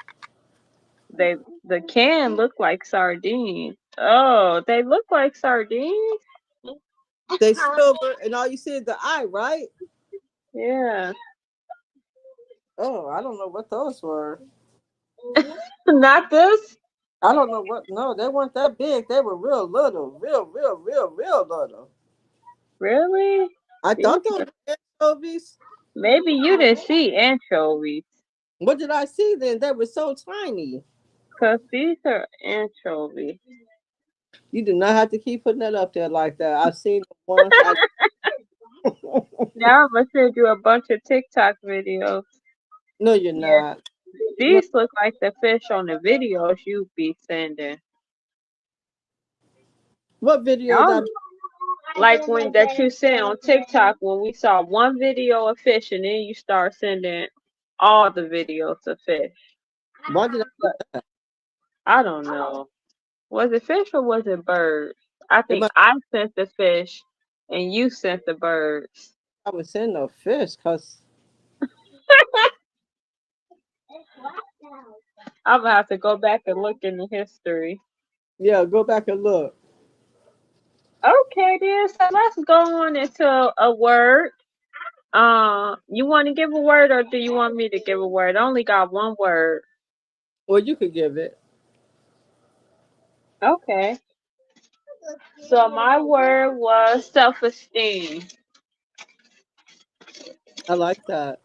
The can look like sardines. Oh, they look like sardines? They silver, and all you see is the eye, right? Yeah. Oh, I don't know what those were. Not this? I don't know what. No, they weren't that big. They were real little, real little. Really? I These thought those were anchovies. Maybe you didn't see anchovies. What did I see then? They were so tiny. Because these are anchovies. You do not have to keep putting that up there like that. I've seen the ones. Now I'm going to send you a bunch of TikTok videos. No, you're Yeah. not. No, These look like the fish on the videos you be sending. what videos? No. Like when that you sent on TikTok when we saw one video of fish and then you start sending all the videos of fish. Why did But I don't know. Was it fish or was it birds? I it think must, I sent the fish and you sent the birds. I was saying no fish because I'm gonna have to go back and look in the history. yeah, go back and look. Okay, then. So let's go on into a word. You want to give a word, or do you want me to give a word? I only got one word. Well, you could give it. Okay. So my word was self-esteem. I like that.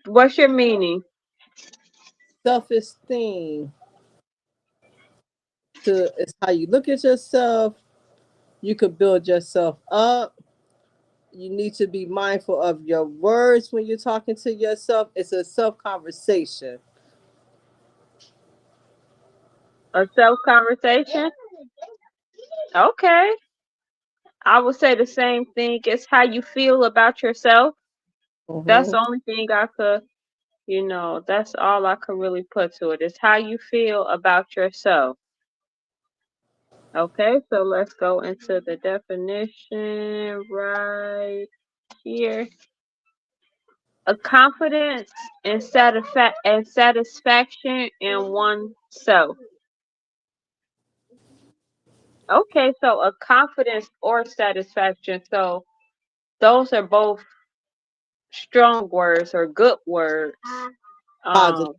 What's your meaning? Self-esteem to is how you look at yourself. You could build yourself up. You need to be mindful of your words when you're talking to yourself. It's a self conversation. A self-conversation? Okay. I would say the same thing. It's how you feel about yourself. That's Hmm. the only thing I could, that's all I could really put to it. Is how you feel about yourself. Okay, so let's go into the definition right here. A confidence and satisfaction in oneself. Okay, so a confidence or satisfaction. So those are both strong words or good words, Positive, um,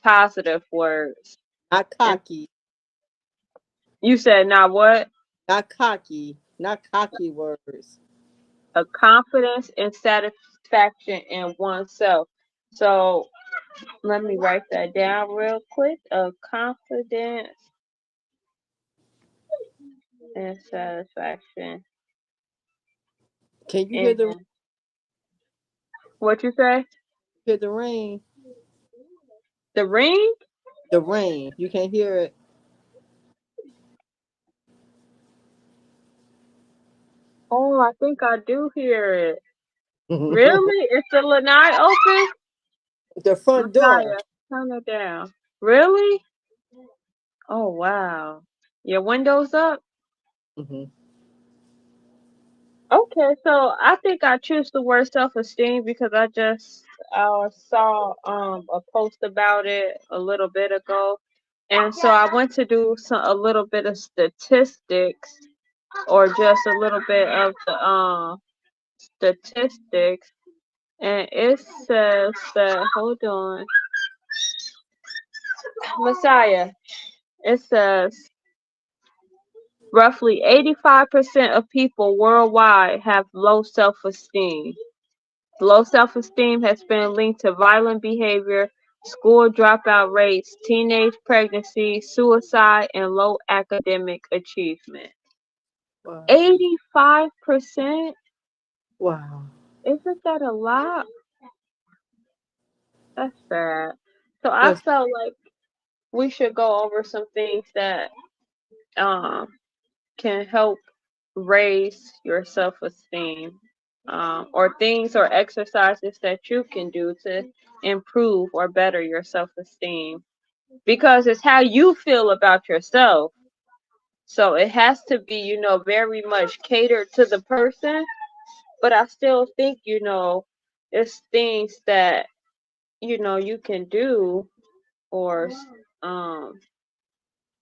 positive words. not And cocky, you said now what? not cocky words. A confidence and satisfaction in oneself. So let me write that down real quick. A confidence and satisfaction Can you in what you say? hear the rain? The ring? The rain. You can hear it. Oh, I think I do hear it. The Really? Is the lanai open? front door. Messiah, turn it down. Really? Oh wow. Your windows up? Hmm. Okay, so I think I choose the word self-esteem because I just saw a post about it a little bit ago, and so I went to do a little bit of statistics or just a little bit of the statistics, and it says that hold on, Messiah. It says roughly 85% of people worldwide have low self-esteem. Low self-esteem has been linked to violent behavior, school dropout rates, teenage pregnancy, suicide, and low academic achievement. Wow. 85%? Wow. Isn't that a lot? That's sad. So I That's felt like we should go over some things that um can help raise your self-esteem, or things or exercises that you can do to improve or better your self-esteem, because it's how you feel about yourself. So it has to be, very much catered to the person, but I still think, it's things that, you can do, or um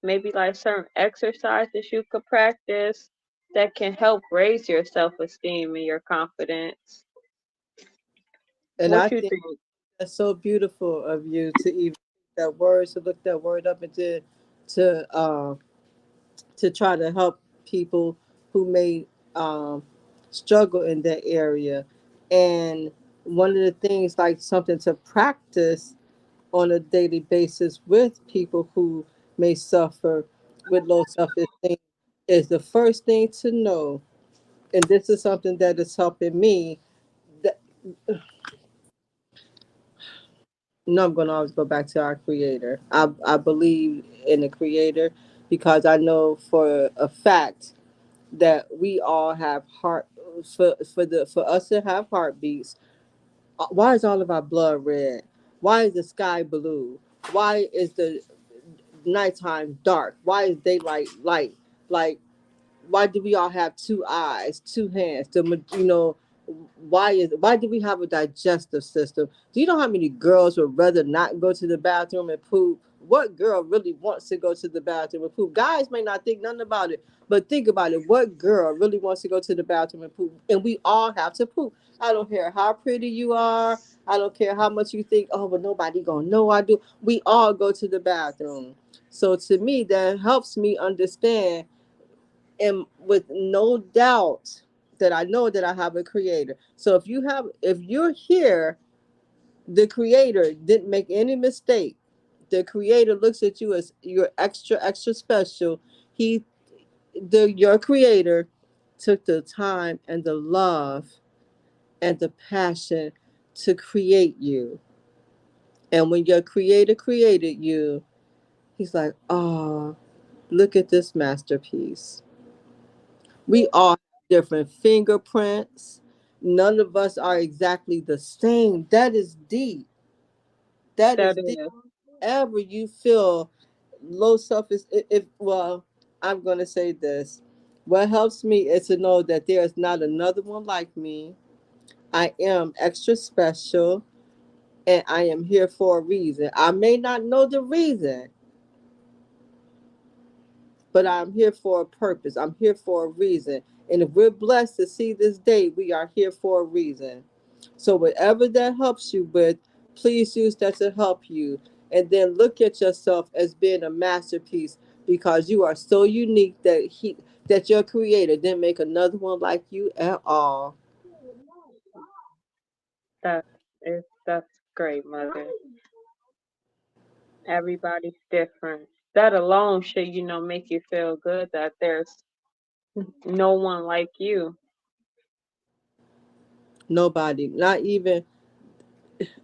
maybe like certain exercises you could practice that can help raise your self-esteem and your confidence. and I What you think think? that's so beautiful of you to even that word to look that word up and to to try to help people who may um, struggle in that area. And one of the things, like something to practice on a daily basis with people who may suffer with low self esteem, is the first thing to know. And this is something that is helping me. That, no, I'm going to always go back to our creator. I believe in the creator because I know for a fact that we all have heart for us to have heartbeats. Why is all of our blood red? Why is the sky blue? Why is the nighttime dark? Why is daylight light? Like, why do we all have two eyes, two hands? Why do we have a digestive system? Do you know how many girls would rather not go to the bathroom and poop? What girl really wants to go to the bathroom and poop? Guys may not think nothing about it, but think about it. What girl really wants to go to the bathroom and poop? And we all have to poop. I don't care how pretty you are. I don't care how much you think, oh, but nobody gonna know I do. We all go to the bathroom. So to me, that helps me understand, and with no doubt that I know that I have a creator. So if you're here, the creator didn't make any mistake. The creator looks at you as you're extra, extra special. He, your creator, took the time and the love and the passion to create you. And when your creator created you, he's like, oh, look at this masterpiece. We all have different fingerprints. None of us are exactly the same. That is deep. That That is deep. is. Ever you feel low self is, if well, I'm going to say this. What helps me is to know that there is not another one like me. I am extra special, and I am here for a reason. I may not know the reason, but I'm here for a purpose. I'm here for a reason. And if we're blessed to see this day, we are here for a reason. So, whatever that helps you with, please use that to help you. And then look at yourself as being a masterpiece, because you are so unique that your creator didn't make another one like you at all. That's great, mother. Everybody's different. That alone should, make you feel good that there's no one like you. Nobody, not even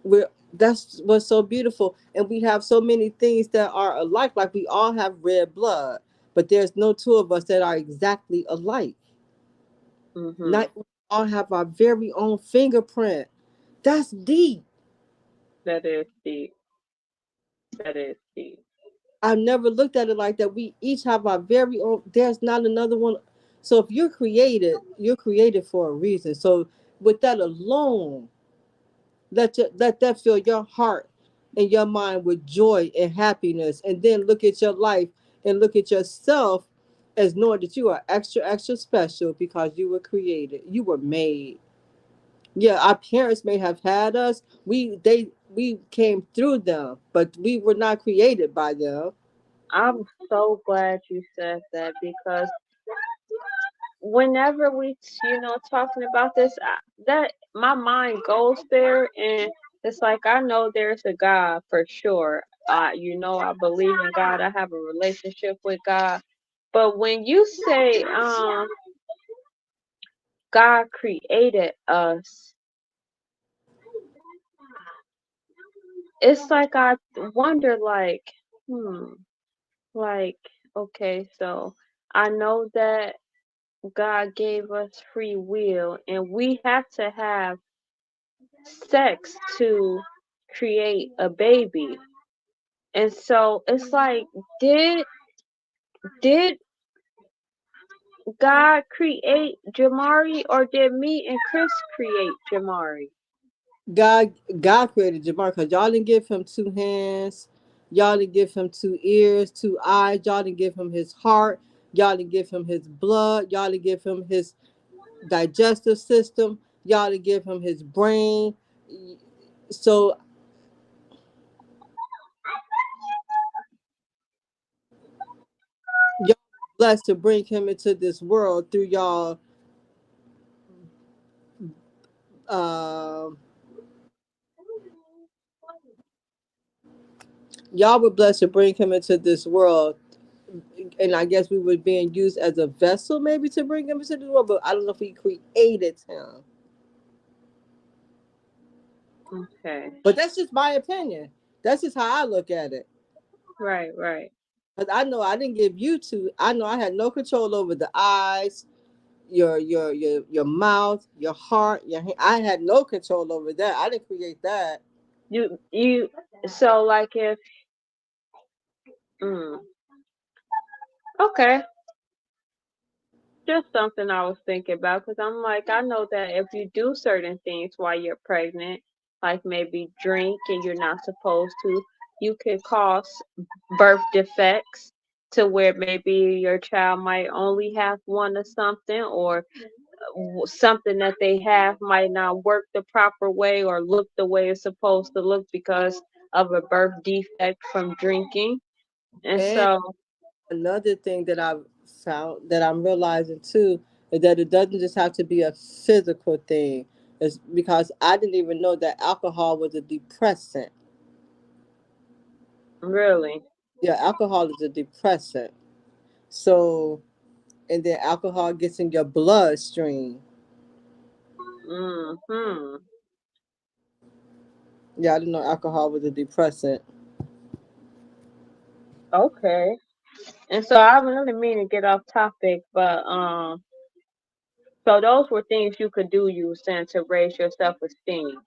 we're that's what's so beautiful. And we have so many things that are alike, like we all have red blood, but there's no two of us that are exactly alike. Mhm. Not we all have our very own fingerprint. That's deep. That is deep. That is deep. I've never looked at it like that. We each have our very own, there's not another one. So if you're created for a reason. So with that alone, let that fill your heart and your mind with joy and happiness. And then look at your life and look at yourself as knowing that you are extra, extra special because you were created. You were made. Yeah, our parents may have had us. We came through them, but we were not created by them. I'm so glad you said that because whenever we, talking about this, that my mind goes there, and it's like I know there's a God for sure. I believe in God. I have a relationship with God. But when you say, God created us, it's like I wonder, like, hmm, like, okay, so I know that God gave us free will, and we have to have sex to create a baby. And so it's like, did God create Jamari, or did me and Chris create Jamari? God created Jamar because y'all didn't give him two hands, y'all didn't give him two ears, two eyes, y'all didn't give him his heart, y'all didn't give him his blood, y'all didn't give him his digestive system, y'all didn't give him his brain. So y'all blessed to bring him into this world through um y'all were blessed to bring him into this world, and I guess we were being used as a vessel maybe to bring him into the world, but I don't know if we created him. Okay. But that's just my opinion. That's just how I look at it. Right, right. Because I know I didn't give you two. I know I had no control over the eyes, your mouth, your heart, your hand. I had no control over that. I didn't create that. You so like if mm, okay, just something I was thinking about because I'm like, I know that if you do certain things while you're pregnant, like maybe drink and you're not supposed to, you could cause birth defects to where maybe your child might only have one or something, or something that they have might not work the proper way or look the way it's supposed to look because of a birth defect from drinking. And And so, another thing that I've found that I'm realizing too is that it doesn't just have to be a physical thing. It's because I didn't even know that alcohol was a depressant. really, Yeah, alcohol is a depressant. So, and then alcohol gets in your bloodstream. hmm, Yeah, I didn't know alcohol was a depressant. okay. And so I really mean to get off topic, but so those were things you could do, you were saying, to raise your self-esteem.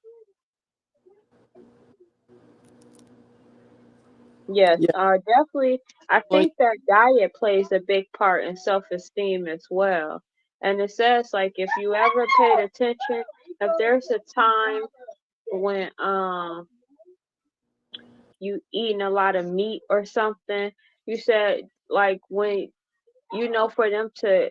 Yes, Yeah. definitely. I Well, think that diet plays a big part in self-esteem as well. And it says, like, if you ever paid attention, if there's a time when you eating a lot of meat or something, you said, like, when for them to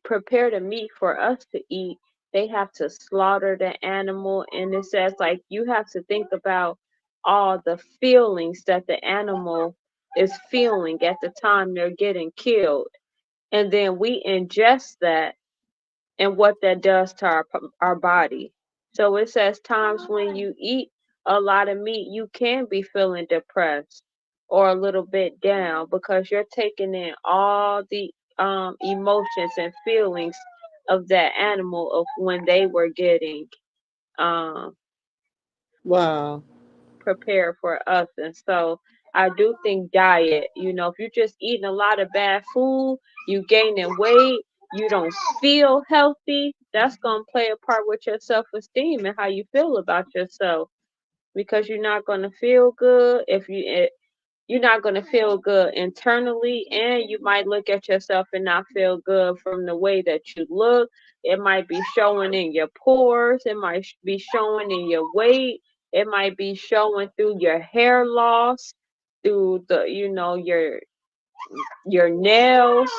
prepare the meat for us to eat, they have to slaughter the animal. And it says, like, you have to think about all the feelings that the animal is feeling at the time they're getting killed. And then we ingest that and what that does to our body. So it says times when you eat a lot of meat, you can be feeling depressed or a little bit down because you're taking in all the emotions and feelings of that animal of when they were getting um wow. prepare for us. And so I do think diet, if you're just eating a lot of bad food, you gaining weight, you don't feel healthy, that's going to play a part with your self-esteem and how you feel about yourself because you're not going to feel good if you're not going to feel good internally, and you might look at yourself and not feel good from the way that you look. It might be showing in your pores, it might be showing in your weight, it might be showing through your hair loss, through the your nails.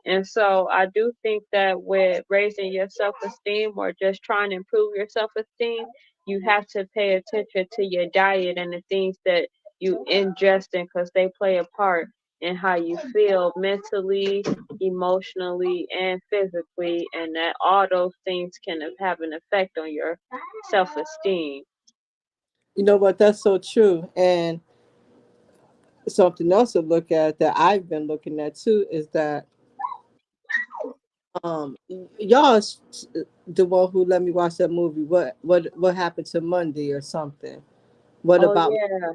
And so I do think that with raising your self-esteem or just trying to improve your self-esteem, you have to pay attention to your diet and the things that you ingest in because they play a part in how you feel mentally, emotionally, and physically, and that all those things can have an effect on your self-esteem. You know what? That's so true. And something else to look at that I've been looking at too is that y'all the one who let me watch that movie. What happened to Monday or something? What Oh about yeah.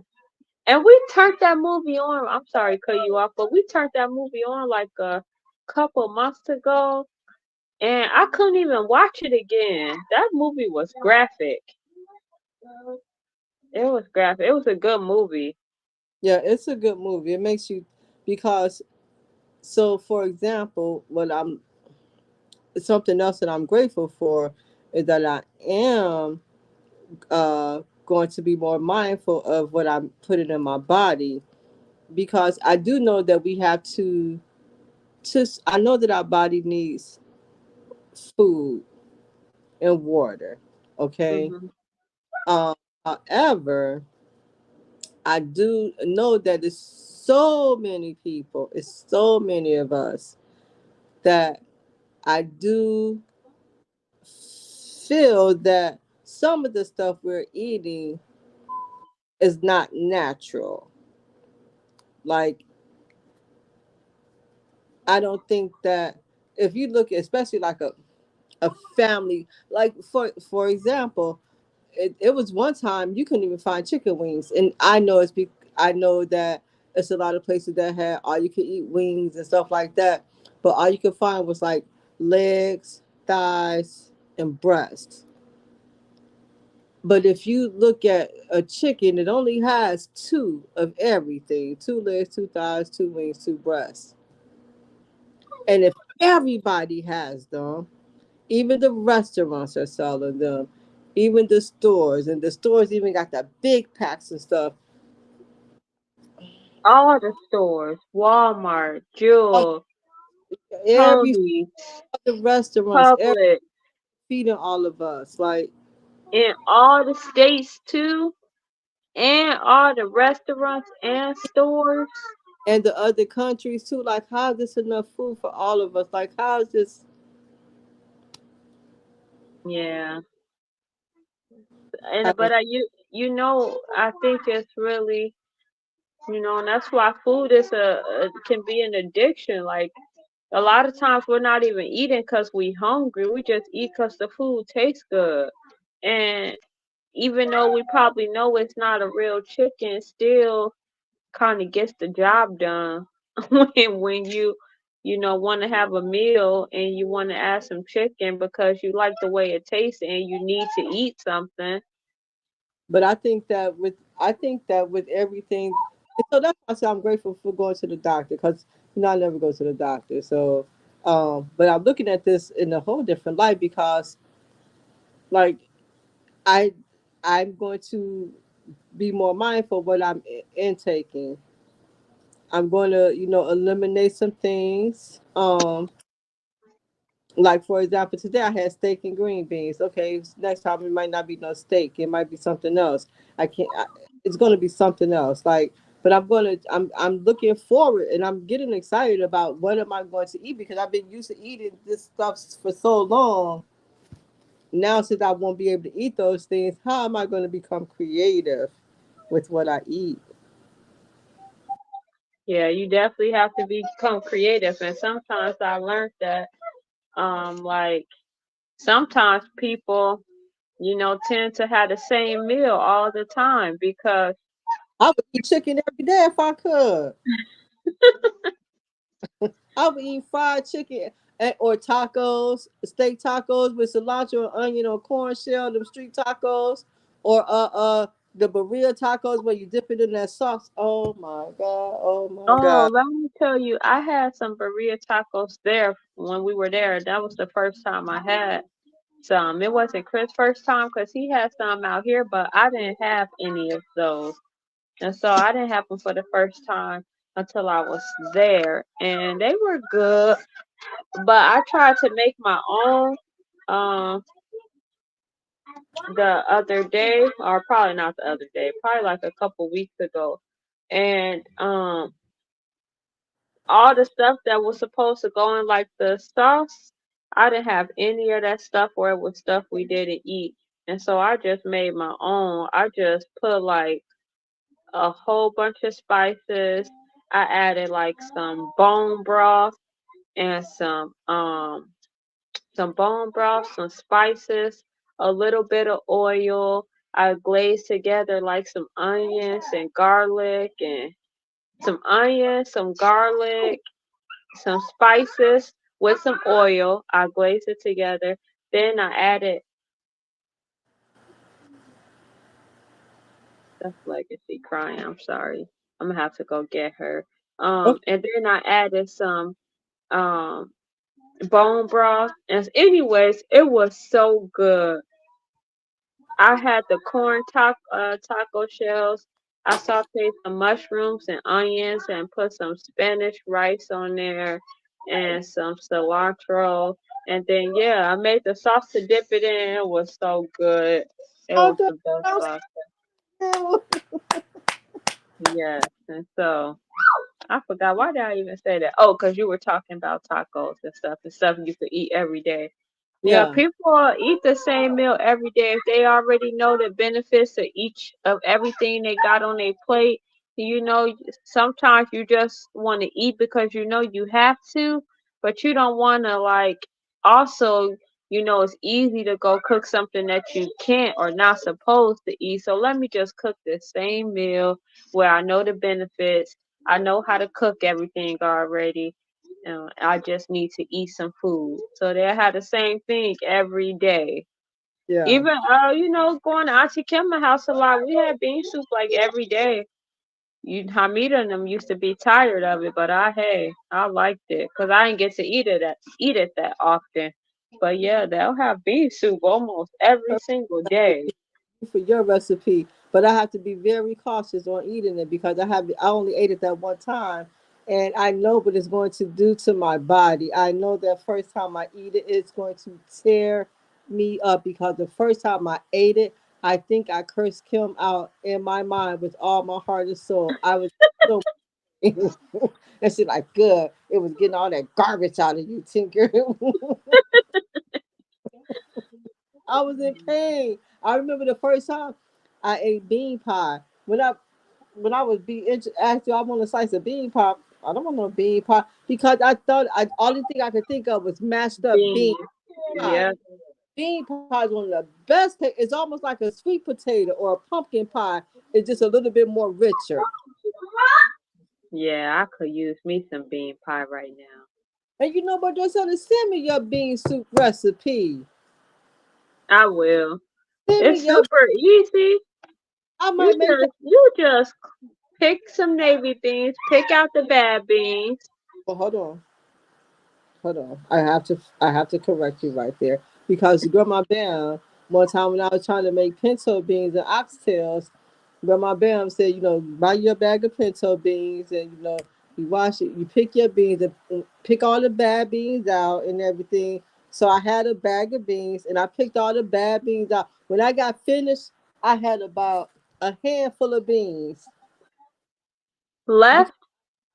And we turned that movie on. I'm sorry to cut you off, but we turned that movie on like a couple months ago, and I couldn't even watch it again. That movie was graphic. It was graphic. It was a good movie. yeah? It's a good movie. It makes you because so for example, what I'm something else that I'm grateful for is that I am going to be more mindful of what I'm putting in my body because I do know that we have to I know that our body needs food and water. Okay. Hmm. Um, however, I do know that there's so many people, it's so many of us that I do feel that some of the stuff we're eating is not natural. Like, I don't think that if you look at, especially like a family, like for example, it was one time you couldn't even find chicken wings, and I know that it's a lot of places that had all you could eat wings and stuff like that, but all you could find was like legs, thighs, and breasts. But if you look at a chicken, it only has two of everything: two legs, two thighs, two wings, two breasts. And if everybody has them, even the restaurants are selling them, even the stores, and the stores even got the big packs and stuff. All the stores, Walmart, All- Jewel, Every Tony's, the restaurants, Publix. feeding all of us, like, in all the states too, and all the restaurants and stores. and the other countries too. Like, how is this enough food for all of us? Like, how is this? Yeah, and Like, but you know, I think it's really, you know, and that's why food is a can be an addiction. Like a lot of times we're not even eating because we hungry. We just eat because the food tastes good. And even though we probably know it's not a real chicken, still kind of gets the job done when you know want to have a meal and you want to add some chicken because you like the way it tastes and you need to eat something. but I think that with everything, and so that's why I say I'm grateful for going to the doctor, because I never go to the doctor. So, but I'm looking at this in a whole different light, because like I I'm going to be more mindful of what I'm intaking. I'm going to, eliminate some things. Like, for example, today I had steak and green beans. Okay, next time it might not be no steak. It might be something else. I can't. It's going to be something else. Like, but I'm looking forward, and I'm getting excited about what am I going to eat, because I've been used to eating this stuff for so long. Now, since I won't be able to eat those things, how am I going to become creative with what I eat? Yeah, you definitely have to become creative. And sometimes I learned that like sometimes people, you know, tend to have the same meal all the time because I would eat chicken every day if I could. I would eat fried chicken, or tacos, steak tacos with cilantro, onion, or corn shell, them street tacos, or the burrito tacos where you dip it in that sauce. Oh my god! Oh my oh, god! let me tell you, I had some burrito tacos there when we were there. That was the first time I had some. It wasn't Chris' first time because he had some out here, but I didn't have any of those. And so I didn't have them for the first time until I was there. And they were good, but I tried to make my own um the other day, or probably not the other day, probably like a couple weeks ago. And all the stuff that was supposed to go in like the sauce, I didn't have any of that stuff, or it was stuff we didn't eat. And so I just made my own. I just put like a whole bunch of spices. I added like some and some bone broth, some spices, a little bit of oil. I glazed together like some onions and garlic and some garlic, some spices with some oil. I glazed it together. Then I added that's Legacy crying. I'm sorry. I'm gonna have to go get her. Okay. And then I added some um bone broth. And anyways, it was so good. I had the taco shells. I sauteed some mushrooms and onions and put some Spanish rice on there and some cilantro. And then yeah, I made the sauce to dip it in. It was so good. It Oh, was that the best sounds sauce. terrible. Yes. And so I forgot why did I even say that? Oh, because you were talking about tacos and stuff you could eat every day. Yeah, Yeah. people eat the same meal every day if they already know the benefits of each of everything they got on their plate. You know, sometimes you just want to eat because you know you have to, but you don't want to like also, you know, it's easy to go cook something that you can't or not supposed to eat. So let me just cook the same meal where I know the benefits. I know how to cook everything already. I just need to eat some food. So they had the same thing every day. Yeah. Even you know, going to Auntie Kim's house a lot, we had bean soup like every day. You Hamida and them used to be tired of it, but I liked it because I didn't get to eat it that often. But yeah, they'll have bean soup almost every single day. For your recipe, but I have to be very cautious on eating it, because I only ate it that one time, and I know what it's going to do to my body. I know that first time I eat it, it's going to tear. me up because the first time I ate it, I think I cursed Kim out in my mind with all my heart and soul. I was so and she like, good. It was getting all that garbage out of you, Tinker. I was in pain. I remember the first time I ate bean pie. When I was being asked, "Do I want a slice of bean pie?" I don't want no bean pie because I thought I only thing I could think of was mashed up bean Beans. pie. Yeah. Bean pie is one of the best. It's almost like a sweet potato or a pumpkin pie. It's just a little bit more richer. Yeah, I could use me some bean pie right now. And you know what? Just send me your bean soup recipe. I will. Send me It's your. super easy. I You might make that. you just pick some navy beans, pick out the bad beans. Oh, hold on. Hold on. I have to correct you right there because Grandma Bam, one time when I was trying to make pinto beans and oxtails, Grandma Bam said, buy your bag of pinto beans and you wash it, you pick your beans and pick all the bad beans out and everything. So I had a bag of beans and I picked all the bad beans out. When I got finished, I had about a handful of beans. Left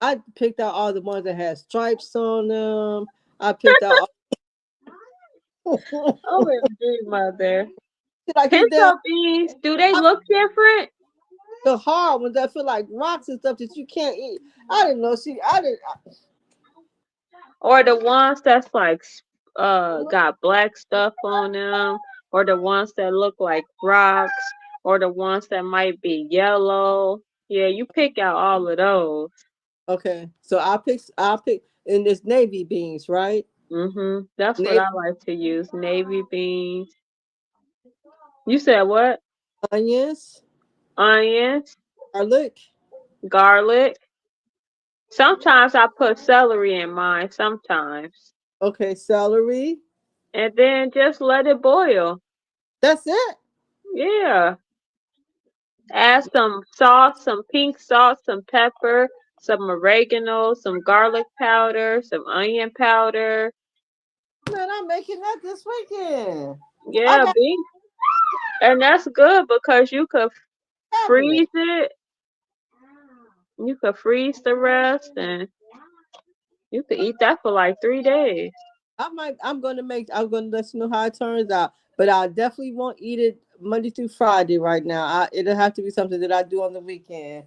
I picked out all the ones that had stripes on them. I picked out all OMG, mother. like them damn Pinto beans, do they I- look different? the hard ones that feel like rocks and stuff that you can't eat. I didn't know she. I didn't. Or the ones that's like got black stuff on them, or the ones that look like rocks, or the ones that might be yellow. Yeah, you pick out all of those. Okay, so I'll pick in this navy beans, right? That's what Navy I like to use. Navy beans. You said what? onions, Onions, garlic. garlic. Sometimes I put celery in mine, sometimes. Okay, celery. And then just let it boil. That's it. Yeah. Add some salt, some pink salt, some pepper, some oregano, some garlic powder, some onion powder. Man, I'm making that this weekend. I Yeah, got beef. And that's good because you could cabinet. freeze it. You could freeze the rest and you could eat that for like 3 days. I'm gonna let you know how it turns out. But I definitely won't eat it Monday through Friday right now. It'll have to be something that I do on the weekend.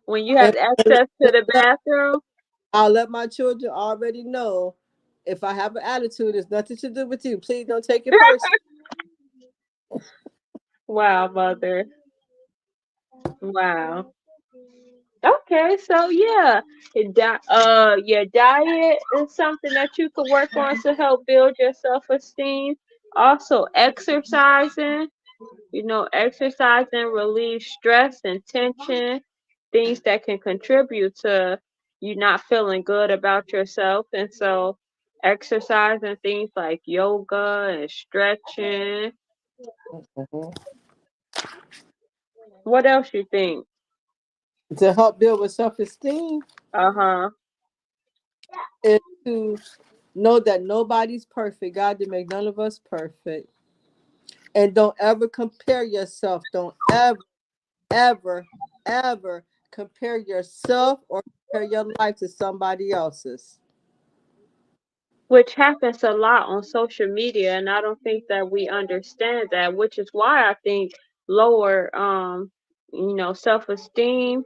When you And, have access to the bathroom. I'll let my children already know if I have an attitude, it's nothing to do with you. Please don't take it personal. Wow, mother. Wow. Okay, so yeah, your diet is something that you could work on to help build your self-esteem. Also, exercising. Exercising relieves stress and tension, things that can contribute to you not feeling good about yourself. And so, exercising things like yoga and stretching. Mhm. What else you think? To help build with self esteem Uh huh. is to know that nobody's perfect. God didn't make none of us perfect. And don't ever compare yourself. Don't ever, ever compare yourself or compare your life to somebody else's. Which happens a lot on social media, and I don't think that we understand that, which is why I think lower self-esteem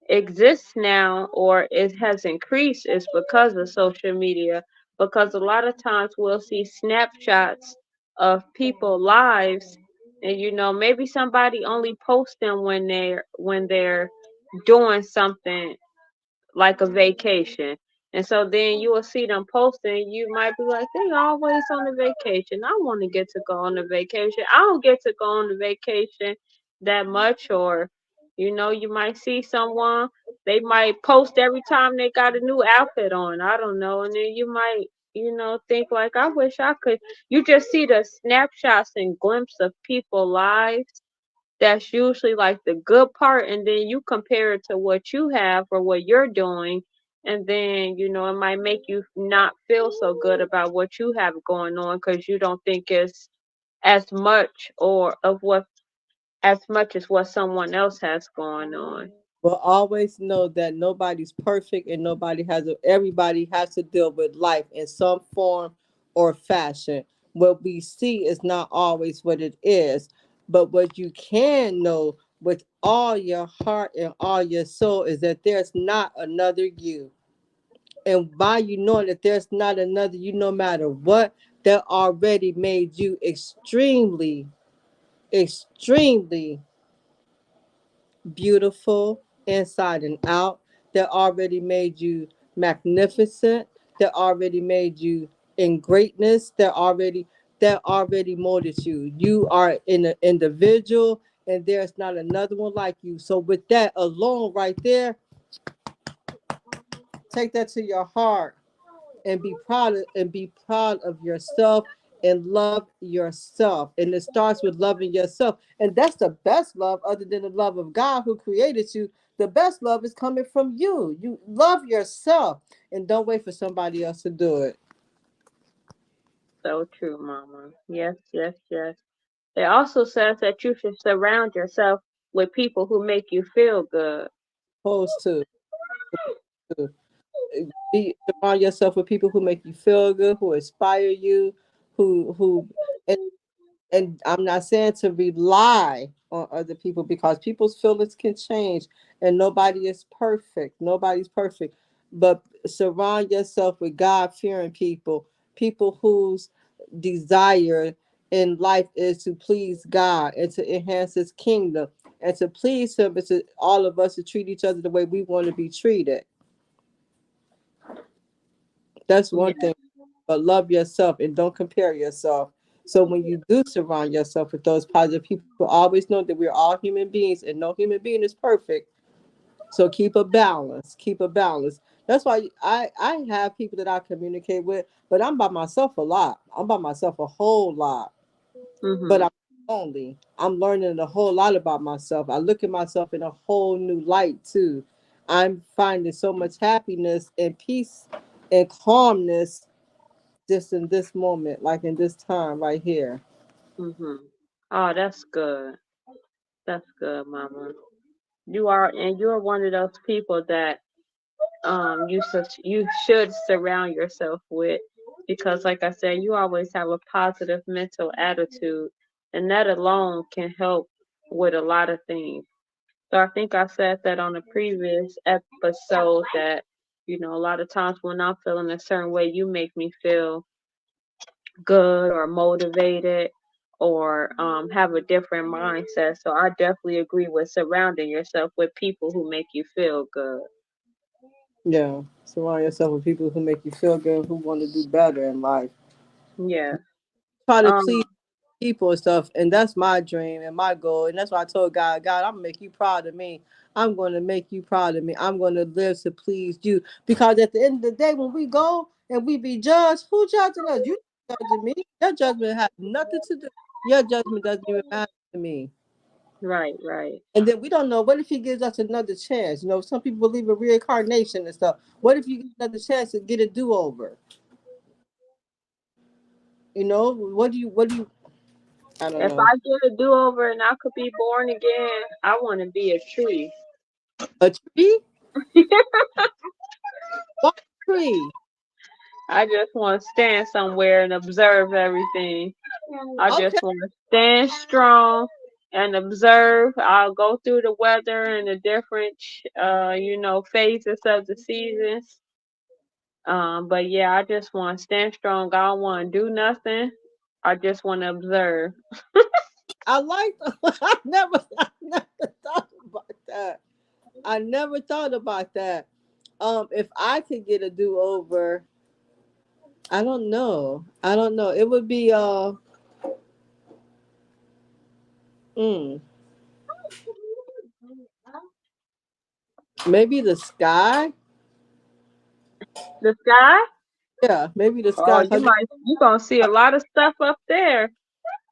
exists now, or it has increased, is because of social media. Because a lot of times we'll see snapshots of people lives, and maybe somebody only posts them when they're doing something like a vacation. And so then you will see them posting. You might be like, they always on a vacation. I want to get to go on a vacation. I don't get to go on a vacation that much. Or, you might see someone, they might post every time they got a new outfit on. I don't know. And then you might, think like, I wish I could. You just see the snapshots and glimpses of people lives. That's usually like the good part, and then you compare it to what you have or what you're doing, and then it might make you not feel so good about what you have going on because you don't think it's as much or of what as much as what someone else has going on. But always know that nobody's perfect and everybody has to deal with life in some form or fashion. What we see is not always what it is, but what you can know with all your heart and all your soul is that there's not another you. And by you knowing that there's not another you, no matter what, that already made you extremely, extremely beautiful inside and out, that already made you magnificent, that already made you in greatness, that already molded you. You are an individual and there's not another one like you. So with that alone right there, take that to your heart and be proud of yourself and love yourself. And it starts with loving yourself. And that's the best love other than the love of God who created you. The best love is coming from you. You love yourself and don't wait for somebody else to do it. So true, Mama. Yes, yes, yes. It also says that you should surround yourself with people who make you feel good. Opposed to surround yourself with people who make you feel good, who inspire you, who and I'm not saying to rely on other people because people's feelings can change and nobody is perfect. Nobody's perfect. But surround yourself with God fearing people, people whose desire in life is to please God and to enhance his kingdom and to please him and to all of us to treat each other the way we want to be treated. That's one Yeah. thing. But love yourself and don't compare yourself. So when you do surround yourself with those positive people, always know that we're all human beings and no human being is perfect. So keep a balance. Keep a balance. That's why I have people that I communicate with, but I'm by myself a lot. I'm by myself a whole lot. But Mhm. I'm lonely. I'm learning a whole lot about myself. I look at myself in a whole new light too. I'm finding so much happiness and peace and calmness just in this moment, like in this time right here. Mhm. Oh, that's good. That's good, Mama. You're one of those people that you should surround yourself with because, like I said, you always have a positive mental attitude, and that alone can help with a lot of things. So I think I said that on a previous episode that a lot of times when I'm feeling a certain way, you make me feel good or motivated or have a different mindset. So I definitely agree with surrounding yourself with people who make you feel good. Yeah. Surround yourself with people who make you feel good, who want to do better in life. Yeah. Try to Um. please people and stuff. And that's my dream and my goal. And that's why I told God, God, I'm going to make you proud of me. I'm going to make you proud of me. I'm going to live to please you. Because at the end of the day, when we go and we be judged, who judging us? You judging me. Your judgment has nothing to do. Your judgment doesn't even matter to me. Right. Right. And then we don't know. What if he gives us another chance? You know, some people believe in reincarnation and stuff. What if you get another chance to get a do over? You know, what do you? I don't If know. I get a do over and I could be born again, I want to be a tree. A tree? What tree? I just want to stand somewhere and observe everything. I Okay, just want to stand strong and observe. I'll go through the weather and the different, phases of the seasons. But yeah, I just want to stand strong. I don't want to do nothing. I just want to observe. I like. I never thought about that. I never thought about that. If I could get a do over, I don't know. I don't know. It would be mm, maybe the sky. The sky? Yeah, maybe the Oh, sky. Cause you gonna see a lot of stuff up there.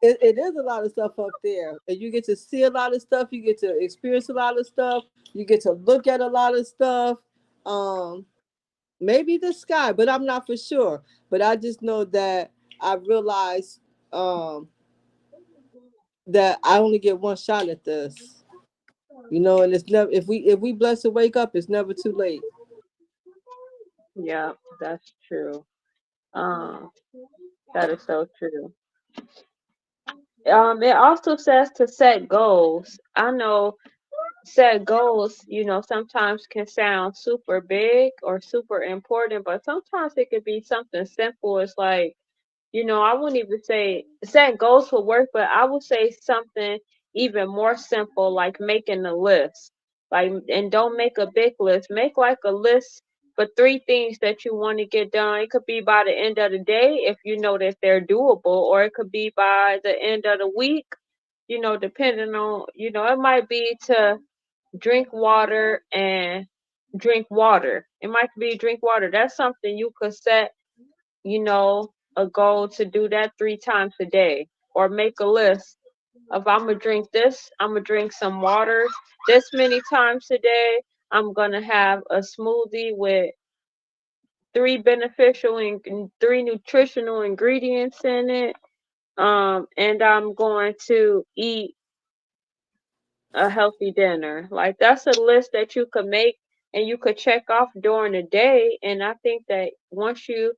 it is a lot of stuff up there, and you get to see a lot of stuff. You get to experience a lot of stuff. You get to look at a lot of stuff. Um, maybe the sky, but I'm not for sure. But I just know that I realized um, that I only get one shot at this. And it's never if we blessed to wake up, it's never too late. Yeah, that's true. Um, that is so true. It also says to set goals. I know set goals, sometimes can sound super big or super important, but sometimes it could be something simple. It's like, I wouldn't even say setting goals for work, but I would say something even more simple, like making a list. Like, and don't make a big list. Make like a list for three things that you want to get done. It could be by the end of the day if you know that they're doable, or it could be by the end of the week, depending on, it might be to drink water and drink water. It might be drink water. That's something you could set, a goal to do that 3 times a day, or make a list of I'm gonna drink this, I'm gonna drink some water this many times a day. I'm gonna have a smoothie with three beneficial and three nutritional ingredients in it. And I'm going to eat a healthy dinner. Like that's a list that you could make and you could check off during the day. And I think that once you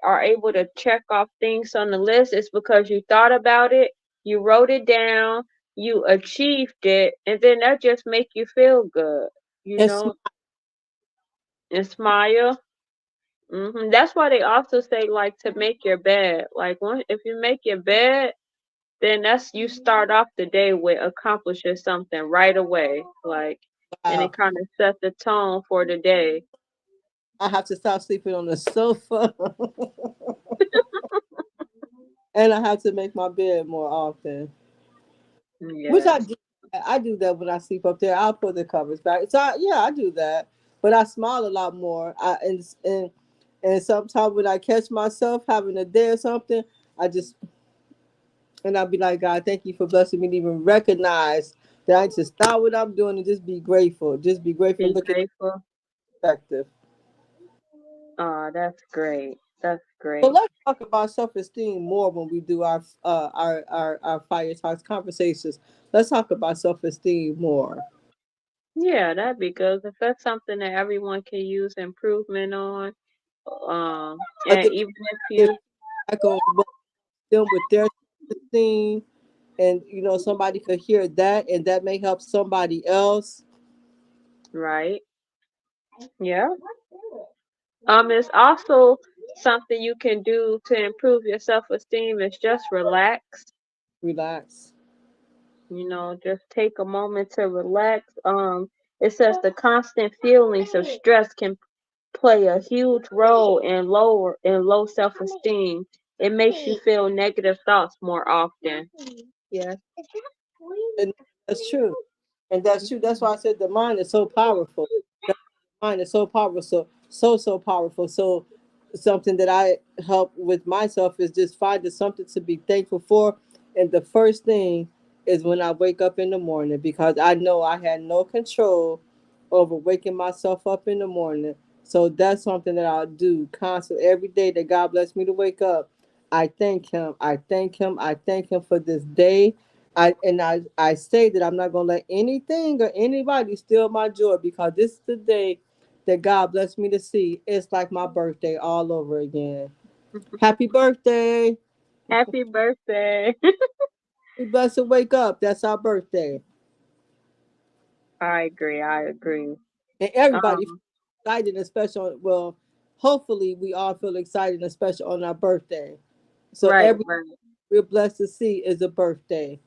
are able to check off things on the list, it's because you thought about it, you wrote it down, you achieved it, and then that just make you feel good, you And sm- know, and smile. That's why they also say like to make your bed. Like if you make your bed, then that's you start off the day with accomplishing something right away. Like, and it wow, kind of sets the tone for the day. I have to stop sleeping on the sofa, and I have to make my bed more often. Which I Yes. do. I do that when I sleep up there. I'll put the covers back. So yeah, I do that. But I smile a lot more. And sometimes when I catch myself having a day or something, I just and I'll be like, God, thank you for blessing me to even recognize that I need to stop what I'm doing and just be grateful. Just be grateful and Be look at grateful. perspective. Oh, that's great. That's So great. let's talk about self-esteem more when we do our fire talks conversations. Let's talk about self-esteem more. Yeah, that'd be good. If that's something that everyone can use improvement on, and Other even if people you, back on what them with their self-esteem, and somebody could hear that, and that may help somebody else. right? Yeah. It's also something you can do to improve your self-esteem is just relax. Relax. Just take a moment to relax. It says the constant feelings of stress can play a huge role in low self-esteem. It makes you feel negative thoughts more often. Yeah. And that's true. And that's true. That's why I said the mind is so powerful. The mind is so powerful. So powerful. So something that I help with myself is just finding something to be thankful for. And the first thing is when I wake up in the morning, because I know I had no control over waking myself up in the morning. So that's something that I'll do constantly every day that God bless me to wake up. I thank him. I thank him. I thank him for this day. I say that I'm not gonna let anything or anybody steal my joy, because this is the day that God blessed me to see. It's like my birthday all over again. Happy birthday. Happy birthday. We blessed to wake up. That's our birthday. I agree. I agree. And everybody Um, excited, especially well, hopefully we all feel excited, especially on our birthday. So right, every right. we're blessed to see is a birthday.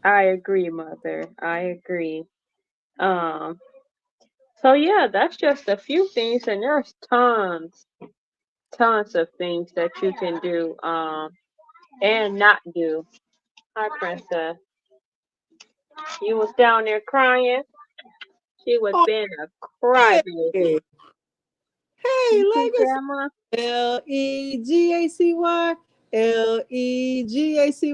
I agree, mother. I agree. Um, so yeah, that's just a few things, and there's tons of things that you can do, and not do. Hi, princess. You was down there crying. She was Oh, being a hey, crybaby. hey, You see, legacy. grandma? Legacy. Legacy. Legacy.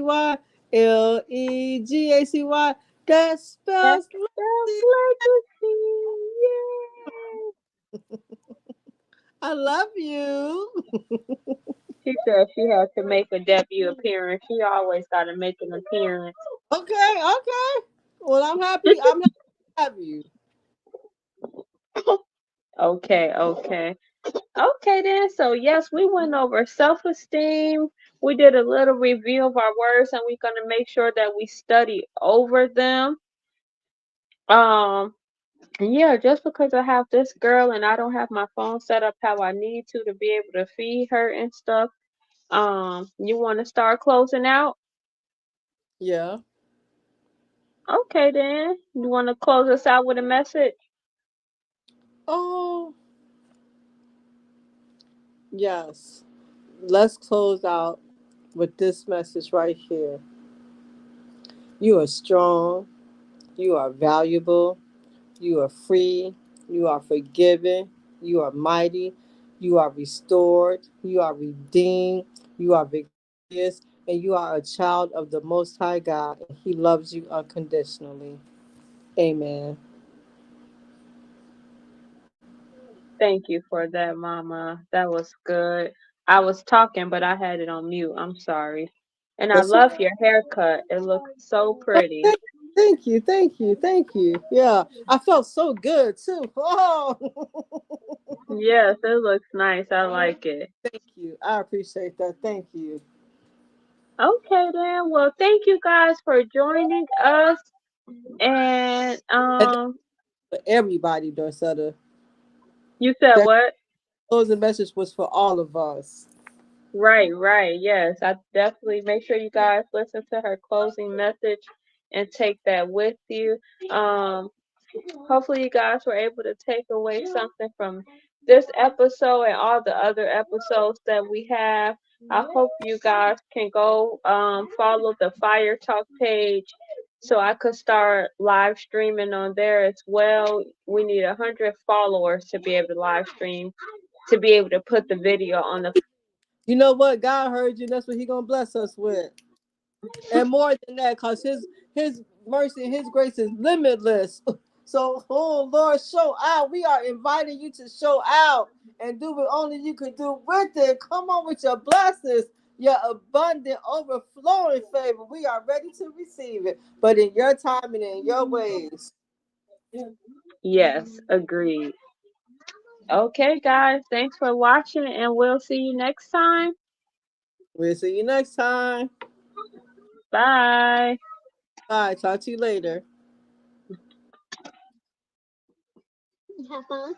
That That spells spells legacy. legacy. Yay! I love you. She said she had to make a debut appearance. She always got to make an appearance. Okay, okay. Well, I'm happy. I'm happy to have you. Okay, okay. Okay then. So yes, we went over self-esteem. We did a little review of our words and we're gonna make sure that we study over them. Um yeah, just because I have this girl and I don't have my phone set up how I need to be able to feed her and stuff. You wanna start closing out? Yeah. Okay then. You wanna close us out with a message? Oh, yes. Let's close out with this message right here. You are strong. You are valuable. You are free. You are forgiven. You are mighty. You are restored. You are redeemed. You are victorious. And you are a child of the Most High God. And He loves you unconditionally. Amen. Thank you for that, Mama. That was good. I was talking, but I had it on mute. I'm sorry. And I That's love your haircut. It looks so pretty. thank, thank you. Thank you. Thank you. Yeah. I felt so good too. Oh, Yes, it looks nice. I like it. thank you. I appreciate that. Thank you. Okay, then. Well, thank you guys for joining us. And And for everybody, Dorcetta. you said That what? closing message was for all of us. Right, right. Yes, I definitely make sure you guys listen to her closing message and take that with you. Um, Hopefully, you guys were able to take away something from this episode and all the other episodes that we have. I hope you guys can go follow the Fire Talk page so I could start live streaming on there as well. We need 100 followers to be able to live stream, to be able to put the video on the. You know what? God heard you. That's what He gonna bless us with, and more than that, cause His mercy and His grace is limitless. So, oh Lord, show out. We are inviting you to show out and do what only you can do with it. Come on with your blessings, your abundant, overflowing favor. We are ready to receive it, but in your time and in your ways. Yes, agreed. Okay, guys, thanks for watching, and we'll see you next time. We'll see you next time. Bye. Bye. Talk to you later. Have fun.